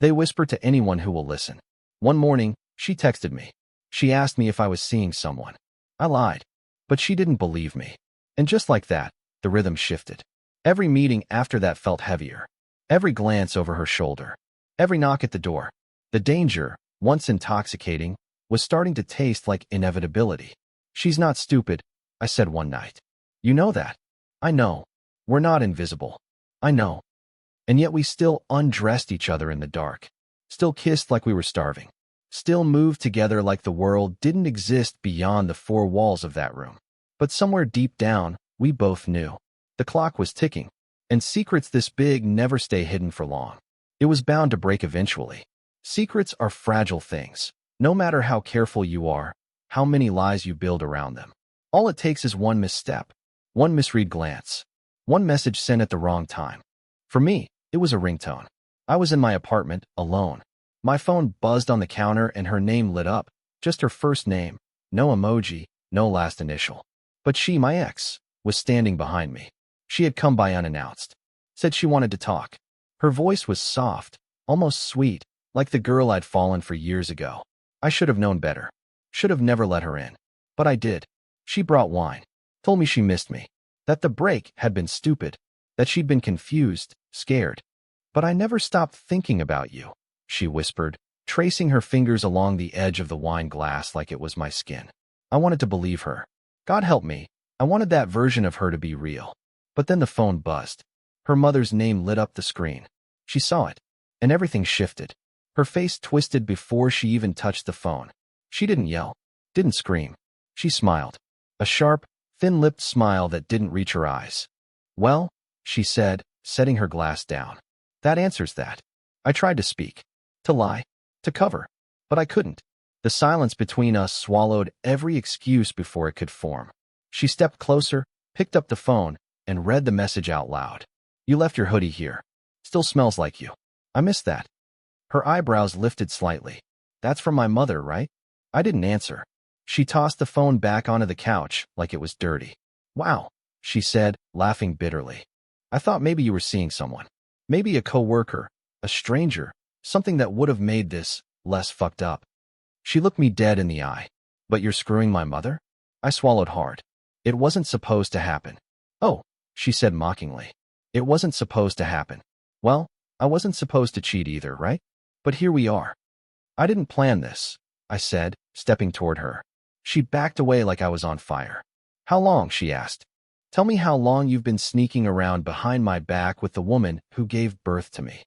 They whisper to anyone who will listen. One morning, she texted me. She asked me if I was seeing someone. I lied. But she didn't believe me. And just like that, the rhythm shifted. Every meeting after that felt heavier. Every glance over her shoulder. Every knock at the door. The danger, once intoxicating, was starting to taste like inevitability. She's not stupid, I said one night. You know that. I know. We're not invisible. I know. And yet we still undressed each other in the dark. Still kissed like we were starving. Still moved together like the world didn't exist beyond the four walls of that room. But somewhere deep down, we both knew. The clock was ticking. And secrets this big never stay hidden for long. It was bound to break eventually. Secrets are fragile things. No matter how careful you are, how many lies you build around them. All it takes is one misstep, one misread glance, one message sent at the wrong time. For me, it was a ringtone. I was in my apartment, alone. My phone buzzed on the counter and her name lit up, just her first name, no emoji, no last initial. But she, my ex, was standing behind me. She had come by unannounced. Said she wanted to talk. Her voice was soft, almost sweet, like the girl I'd fallen for years ago. I should have known better. Should have never let her in. But I did. She brought wine. Told me she missed me. That the break had been stupid. That she'd been confused, scared. But I never stopped thinking about you, she whispered, tracing her fingers along the edge of the wine glass like it was my skin. I wanted to believe her. God help me. I wanted that version of her to be real. But then the phone buzzed. Her mother's name lit up the screen. She saw it. And everything shifted. Her face twisted before she even touched the phone. She didn't yell. Didn't scream. She smiled. A sharp, thin-lipped smile that didn't reach her eyes. Well, she said, setting her glass down. That answers that. I tried to speak. To lie. To cover. But I couldn't. The silence between us swallowed every excuse before it could form. She stepped closer, picked up the phone, and read the message out loud. You left your hoodie here. Still smells like you. I missed that. Her eyebrows lifted slightly. That's from my mother, right? I didn't answer. She tossed the phone back onto the couch like it was dirty. Wow, she said, laughing bitterly. I thought maybe you were seeing someone. Maybe a coworker, a stranger, something that would have made this less fucked up. She looked me dead in the eye. But you're screwing my mother? I swallowed hard. It wasn't supposed to happen. Oh, she said mockingly. It wasn't supposed to happen. Well, I wasn't supposed to cheat either, right? But here we are. I didn't plan this, I said, stepping toward her. She backed away like I was on fire. How long? She asked. Tell me how long you've been sneaking around behind my back with the woman who gave birth to me.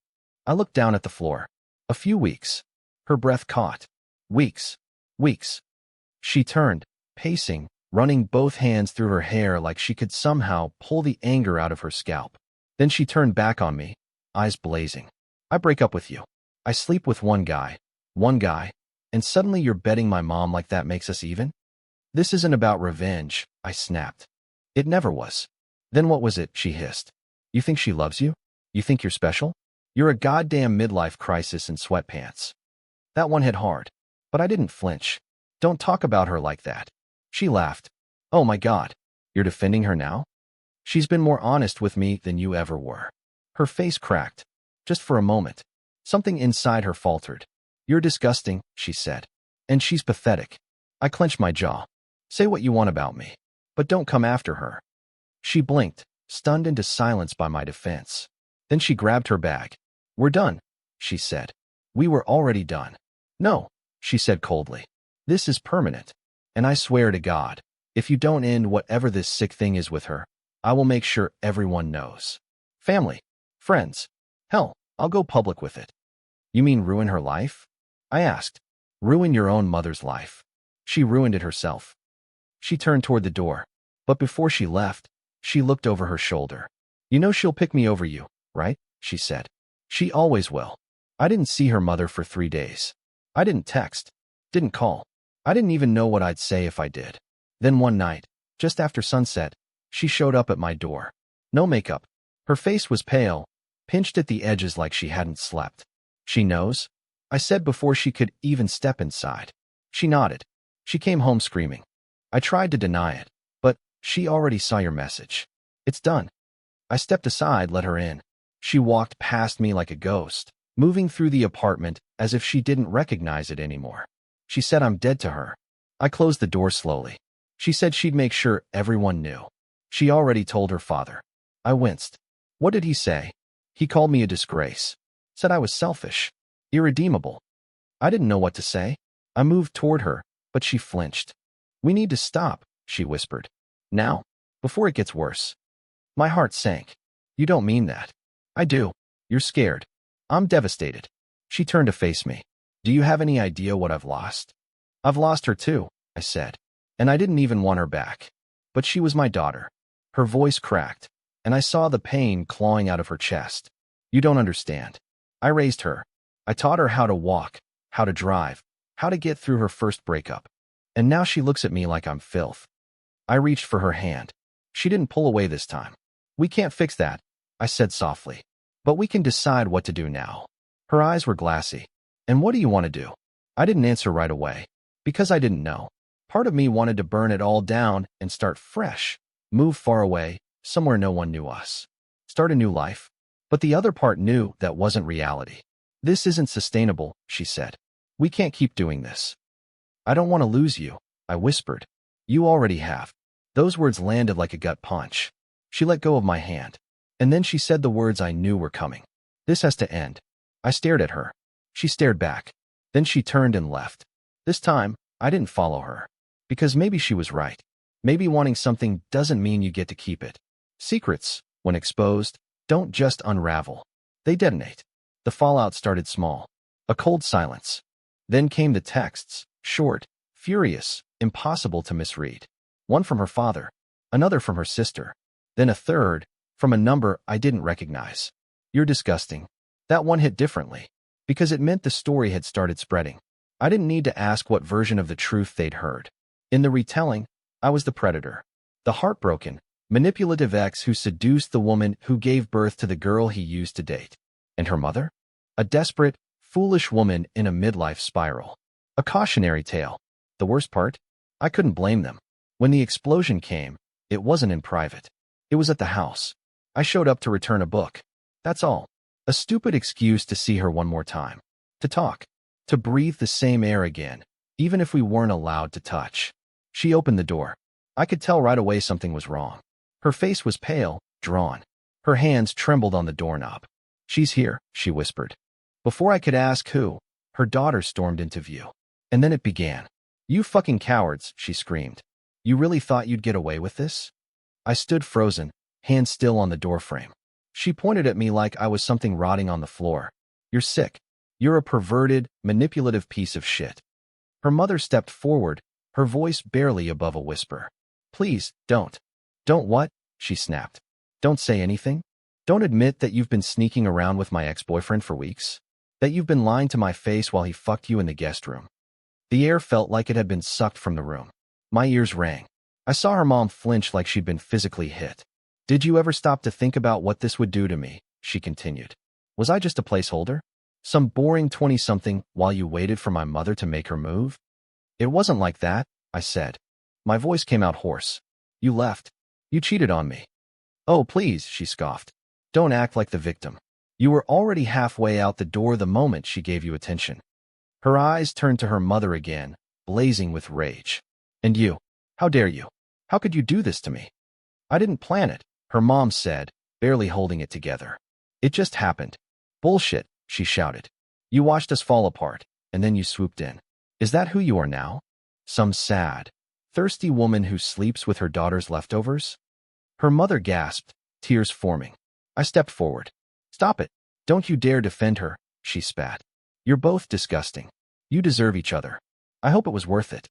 I looked down at the floor. A few weeks. Her breath caught. Weeks. Weeks. She turned, pacing, running both hands through her hair like she could somehow pull the anger out of her scalp. Then she turned back on me, eyes blazing. I break up with you. I sleep with one guy, and suddenly you're betting my mom like that makes us even? This isn't about revenge, I snapped. It never was. Then what was it? She hissed. You think she loves you? You think you're special? You're a goddamn midlife crisis in sweatpants. That one hit hard. But I didn't flinch. Don't talk about her like that. She laughed. Oh my God. You're defending her now? She's been more honest with me than you ever were. Her face cracked. Just for a moment. Something inside her faltered. You're disgusting, she said. And she's pathetic. I clenched my jaw. Say what you want about me. But don't come after her. She blinked, stunned into silence by my defense. Then she grabbed her bag. We're done, she said. We were already done. No, she said coldly. This is permanent. And I swear to God, if you don't end whatever this sick thing is with her, I will make sure everyone knows. Family, friends, hell, I'll go public with it. You mean ruin her life? I asked. Ruin your own mother's life. She ruined it herself. She turned toward the door, but before she left, she looked over her shoulder. You know she'll pick me over you, right? She said. She always will. I didn't see her mother for 3 days. I didn't text, didn't call. I didn't even know what I'd say if I did. Then one night, just after sunset, she showed up at my door. No makeup. Her face was pale, pinched at the edges like she hadn't slept. She knows? I said before she could even step inside. She nodded. She came home screaming. I tried to deny it, but she already saw your message. It's done. I stepped aside, let her in. She walked past me like a ghost, moving through the apartment as if she didn't recognize it anymore. She said I'm dead to her. I closed the door slowly. She said she'd make sure everyone knew. She already told her father. I winced. What did he say? He called me a disgrace. Said I was selfish. Irredeemable. I didn't know what to say. I moved toward her, but she flinched. We need to stop, she whispered. Now, before it gets worse. My heart sank. You don't mean that. I do. You're scared. I'm devastated. She turned to face me. Do you have any idea what I've lost? I've lost her too, I said. And I didn't even want her back. But she was my daughter. Her voice cracked, and I saw the pain clawing out of her chest. You don't understand. I raised her. I taught her how to walk, how to drive, how to get through her first breakup. And now she looks at me like I'm filth. I reached for her hand. She didn't pull away this time. We can't fix that, I said softly. But we can decide what to do now. Her eyes were glassy. And what do you want to do? I didn't answer right away, because I didn't know. Part of me wanted to burn it all down and start fresh, move far away, somewhere no one knew us. Start a new life. But the other part knew that wasn't reality. This isn't sustainable, she said. We can't keep doing this. I don't want to lose you, I whispered. You already have. Those words landed like a gut punch. She let go of my hand. And then she said the words I knew were coming. This has to end. I stared at her. She stared back. Then she turned and left. This time, I didn't follow her. Because maybe she was right. Maybe wanting something doesn't mean you get to keep it. Secrets, when exposed, don't just unravel. They detonate. The fallout started small. A cold silence. Then came the texts, short, furious, impossible to misread. One from her father, another from her sister, then a third, from a number I didn't recognize. You're disgusting. That one hit differently, because it meant the story had started spreading. I didn't need to ask what version of the truth they'd heard. In the retelling, I was the predator, the heartbroken, manipulative ex who seduced the woman who gave birth to the girl he used to date. And her mother? A desperate, foolish woman in a midlife spiral. A cautionary tale. The worst part? I couldn't blame them. When the explosion came, it wasn't in private. It was at the house. I showed up to return a book. That's all. A stupid excuse to see her one more time. To talk. To breathe the same air again, even if we weren't allowed to touch. She opened the door. I could tell right away something was wrong. Her face was pale, drawn. Her hands trembled on the doorknob. She's here, she whispered. Before I could ask who, her daughter stormed into view. And then it began. You fucking cowards, she screamed. You really thought you'd get away with this? I stood frozen, hands still on the doorframe. She pointed at me like I was something rotting on the floor. You're sick. You're a perverted, manipulative piece of shit. Her mother stepped forward, her voice barely above a whisper. Please, don't. Don't what? She snapped. Don't say anything? Don't admit that you've been sneaking around with my ex-boyfriend for weeks? That you've been lying to my face while he fucked you in the guest room? The air felt like it had been sucked from the room. My ears rang. I saw her mom flinch like she'd been physically hit. Did you ever stop to think about what this would do to me? She continued. Was I just a placeholder? Some boring 20-something while you waited for my mother to make her move? It wasn't like that, I said. My voice came out hoarse. You left. You cheated on me. Oh, please, she scoffed. Don't act like the victim. You were already halfway out the door the moment she gave you attention. Her eyes turned to her mother again, blazing with rage. And you? How dare you? How could you do this to me? I didn't plan it, her mom said, barely holding it together. It just happened. Bullshit, she shouted. You watched us fall apart, and then you swooped in. Is that who you are now? Some sad, thirsty woman who sleeps with her daughter's leftovers? Her mother gasped, tears forming. I stepped forward. Stop it. Don't you dare defend her, she spat. You're both disgusting. You deserve each other. I hope it was worth it.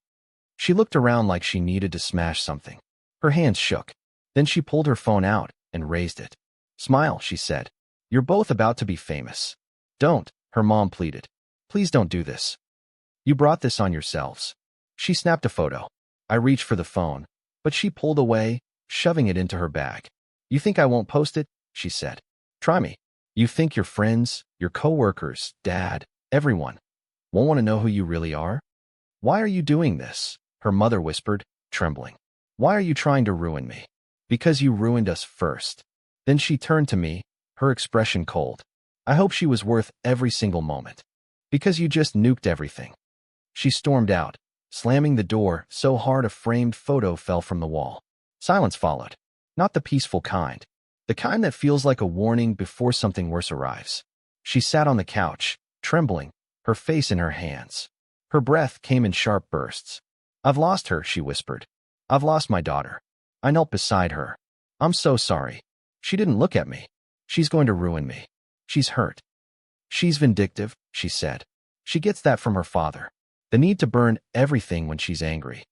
She looked around like she needed to smash something. Her hands shook. Then she pulled her phone out and raised it. Smile, she said. You're both about to be famous. Don't, her mom pleaded. Please don't do this. You brought this on yourselves. She snapped a photo. I reached for the phone, but she pulled away, shoving it into her bag. You think I won't post it? She said. Try me. You think your friends, your coworkers, dad, everyone won't want to know who you really are? Why are you doing this? Her mother whispered, trembling. Why are you trying to ruin me? Because you ruined us first. Then she turned to me, her expression cold. I hope she was worth every single moment. Because you just nuked everything. She stormed out, slamming the door so hard a framed photo fell from the wall. Silence followed. Not the peaceful kind. The kind that feels like a warning before something worse arrives. She sat on the couch, trembling, her face in her hands. Her breath came in sharp bursts. I've lost her, she whispered. I've lost my daughter. I knelt beside her. I'm so sorry. She didn't look at me. She's going to ruin me. She's hurt. She's vindictive, she said. She gets that from her father. The need to burn everything when she's angry.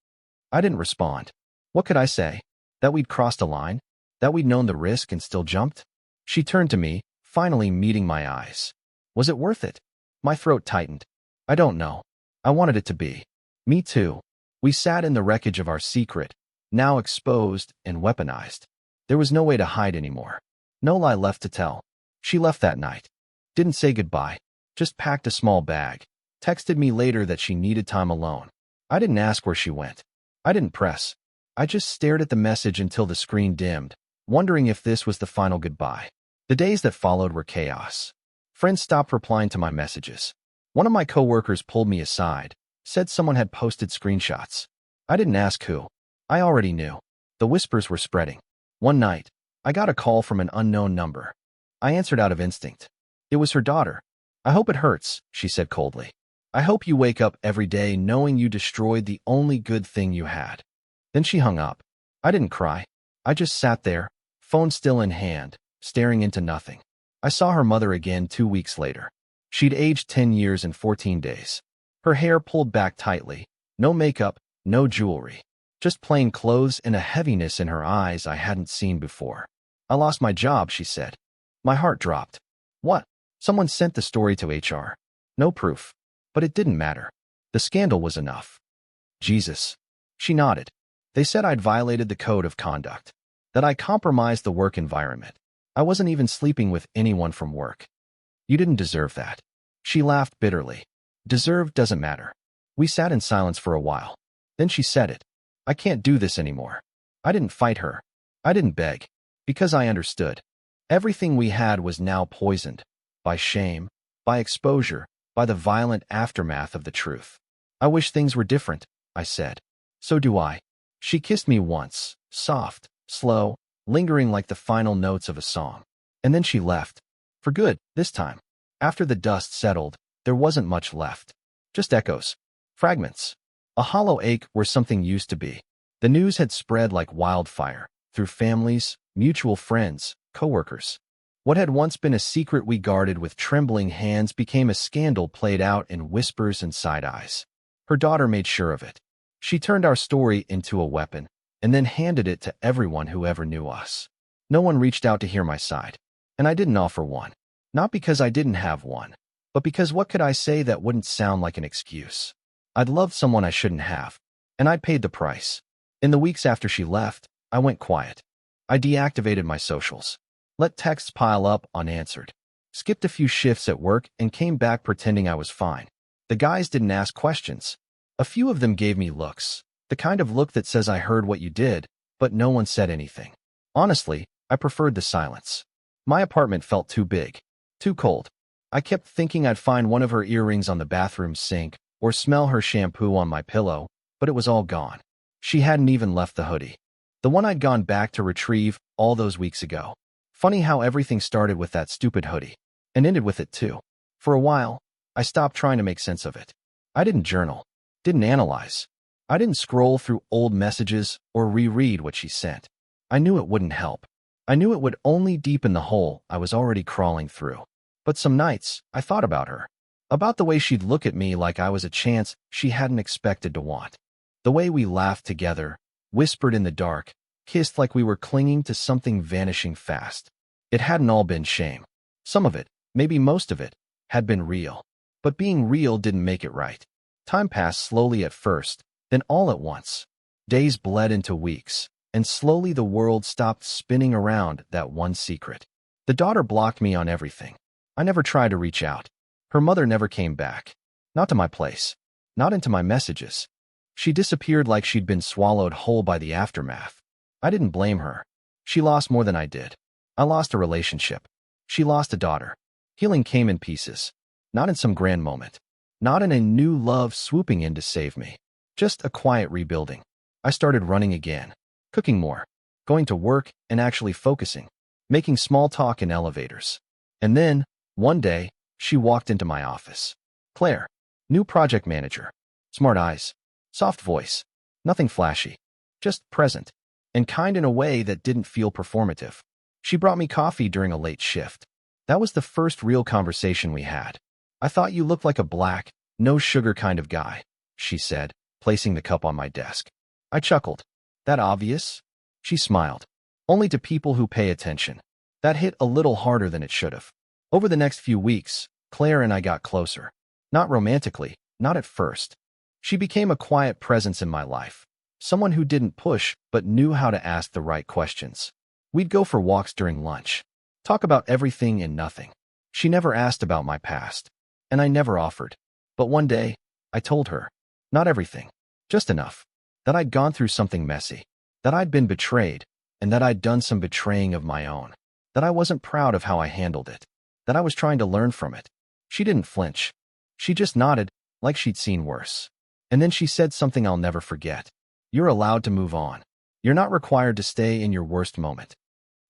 I didn't respond. What could I say? That we'd crossed a line? That we'd known the risk and still jumped? She turned to me, finally meeting my eyes. Was it worth it? My throat tightened. I don't know. I wanted it to be. Me too. We sat in the wreckage of our secret, now exposed and weaponized. There was no way to hide anymore. No lie left to tell. She left that night. Didn't say goodbye. Just packed a small bag. Texted me later that she needed time alone. I didn't ask where she went. I didn't press. I just stared at the message until the screen dimmed, wondering if this was the final goodbye. The days that followed were chaos. Friends stopped replying to my messages. One of my coworkers pulled me aside, said someone had posted screenshots. I didn't ask who. I already knew. The whispers were spreading. One night, I got a call from an unknown number. I answered out of instinct. It was her daughter. I hope it hurts, she said coldly. I hope you wake up every day knowing you destroyed the only good thing you had. Then she hung up. I didn't cry. I just sat there, phone still in hand, staring into nothing. I saw her mother again 2 weeks later. She'd aged 10 years and 14 days. Her hair pulled back tightly, no makeup, no jewelry. Just plain clothes and a heaviness in her eyes I hadn't seen before. I lost my job, she said. My heart dropped. What? Someone sent the story to HR. No proof. But it didn't matter. The scandal was enough. Jesus. She nodded. They said I'd violated the code of conduct. That I compromised the work environment. I wasn't even sleeping with anyone from work. You didn't deserve that. She laughed bitterly. Deserved doesn't matter. We sat in silence for a while. Then she said it. I can't do this anymore. I didn't fight her. I didn't beg. Because I understood. Everything we had was now poisoned. By shame. By exposure. By the violent aftermath of the truth. I wish things were different, I said. So do I. She kissed me once, soft, slow, lingering like the final notes of a song. And then she left. For good, this time. After the dust settled, there wasn't much left. Just echoes. Fragments. A hollow ache where something used to be. The news had spread like wildfire, through families, mutual friends, coworkers. What had once been a secret we guarded with trembling hands became a scandal played out in whispers and side eyes. Her daughter made sure of it. She turned our story into a weapon, and then handed it to everyone who ever knew us. No one reached out to hear my side, and I didn't offer one. Not because I didn't have one, but because what could I say that wouldn't sound like an excuse? I'd loved someone I shouldn't have, and I'd paid the price. In the weeks after she left, I went quiet. I deactivated my socials. Let texts pile up unanswered. Skipped a few shifts at work and came back pretending I was fine. The guys didn't ask questions. A few of them gave me looks, the kind of look that says I heard what you did, but no one said anything. Honestly, I preferred the silence. My apartment felt too big, too cold. I kept thinking I'd find one of her earrings on the bathroom sink or smell her shampoo on my pillow, but it was all gone. She hadn't even left the hoodie. The one I'd gone back to retrieve all those weeks ago. Funny how everything started with that stupid hoodie. and ended with it too. For a while, I stopped trying to make sense of it. I didn't journal, didn't analyze. I didn't scroll through old messages or reread what she sent. I knew it wouldn't help. I knew it would only deepen the hole I was already crawling through. But some nights, I thought about her. About the way she'd look at me like I was a chance she hadn't expected to want. The way we laughed together, whispered in the dark, kissed like we were clinging to something vanishing fast. It hadn't all been shame. Some of it, maybe most of it, had been real. But being real didn't make it right. Time passed slowly at first, then all at once. Days bled into weeks, and slowly the world stopped spinning around that one secret. The daughter blocked me on everything. I never tried to reach out. Her mother never came back. Not to my place. Not into my messages. She disappeared like she'd been swallowed whole by the aftermath. I didn't blame her. She lost more than I did. I lost a relationship. She lost a daughter. Healing came in pieces. Not in some grand moment. Not in a new love swooping in to save me. Just a quiet rebuilding. I started running again. Cooking more. Going to work and actually focusing. Making small talk in elevators. And then, one day, she walked into my office. Claire. New project manager. Smart eyes. Soft voice. Nothing flashy. Just present. And kind in a way that didn't feel performative. She brought me coffee during a late shift. That was the first real conversation we had. I thought you looked like a black, no sugar kind of guy, she said, placing the cup on my desk. I chuckled. That obvious? She smiled. Only to people who pay attention. That hit a little harder than it should have. Over the next few weeks, Claire and I got closer. Not romantically, not at first. She became a quiet presence in my life. Someone who didn't push, but knew how to ask the right questions. We'd go for walks during lunch. Talk about everything and nothing. She never asked about my past. And I never offered. But one day, I told her. Not everything. Just enough. That I'd gone through something messy. That I'd been betrayed. And that I'd done some betraying of my own. That I wasn't proud of how I handled it. That I was trying to learn from it. She didn't flinch. She just nodded, like she'd seen worse. And then she said something I'll never forget. You're allowed to move on. You're not required to stay in your worst moment.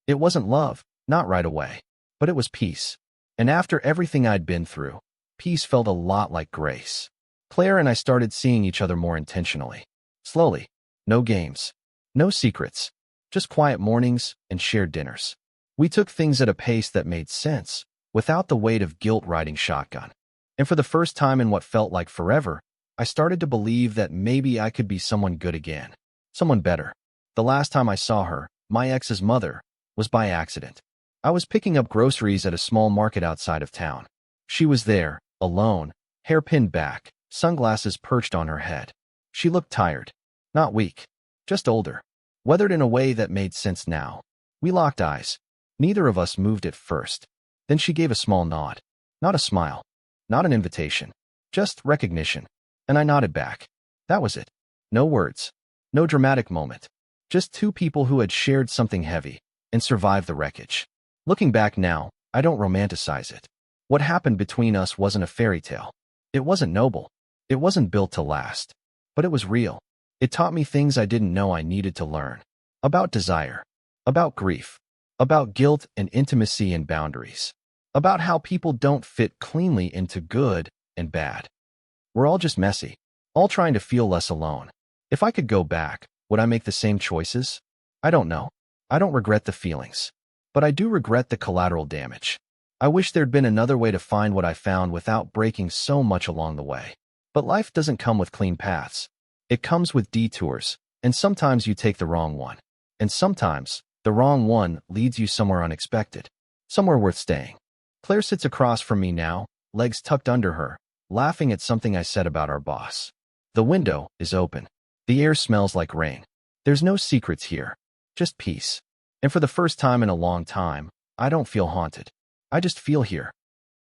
It wasn't love, not right away. But it was peace. And after everything I'd been through, peace felt a lot like grace. Claire and I started seeing each other more intentionally. Slowly. No games. No secrets. Just quiet mornings and shared dinners. We took things at a pace that made sense, without the weight of guilt riding shotgun. And for the first time in what felt like forever, I started to believe that maybe I could be someone good again. Someone better. The last time I saw her, my ex's mother, was by accident. I was picking up groceries at a small market outside of town. She was there, alone, hair pinned back, sunglasses perched on her head. She looked tired. Not weak. Just older. Weathered in a way that made sense now. We locked eyes. Neither of us moved at first. Then she gave a small nod. Not a smile. Not an invitation. Just recognition. And I nodded back. That was it. No words. No dramatic moment. Just two people who had shared something heavy and survived the wreckage. Looking back now, I don't romanticize it. What happened between us wasn't a fairy tale. It wasn't noble. It wasn't built to last. But it was real. It taught me things I didn't know I needed to learn. About desire. About grief. About guilt and intimacy and boundaries. About how people don't fit cleanly into good and bad. We're all just messy. All trying to feel less alone. If I could go back, would I make the same choices? I don't know. I don't regret the feelings. But I do regret the collateral damage. I wish there'd been another way to find what I found without breaking so much along the way. But life doesn't come with clean paths. It comes with detours, and sometimes you take the wrong one. And sometimes, the wrong one leads you somewhere unexpected. Somewhere worth staying. Claire sits across from me now, legs tucked under her, laughing at something I said about our boss. The window is open. The air smells like rain. There's no secrets here. Just peace. And for the first time in a long time, I don't feel haunted. I just feel here.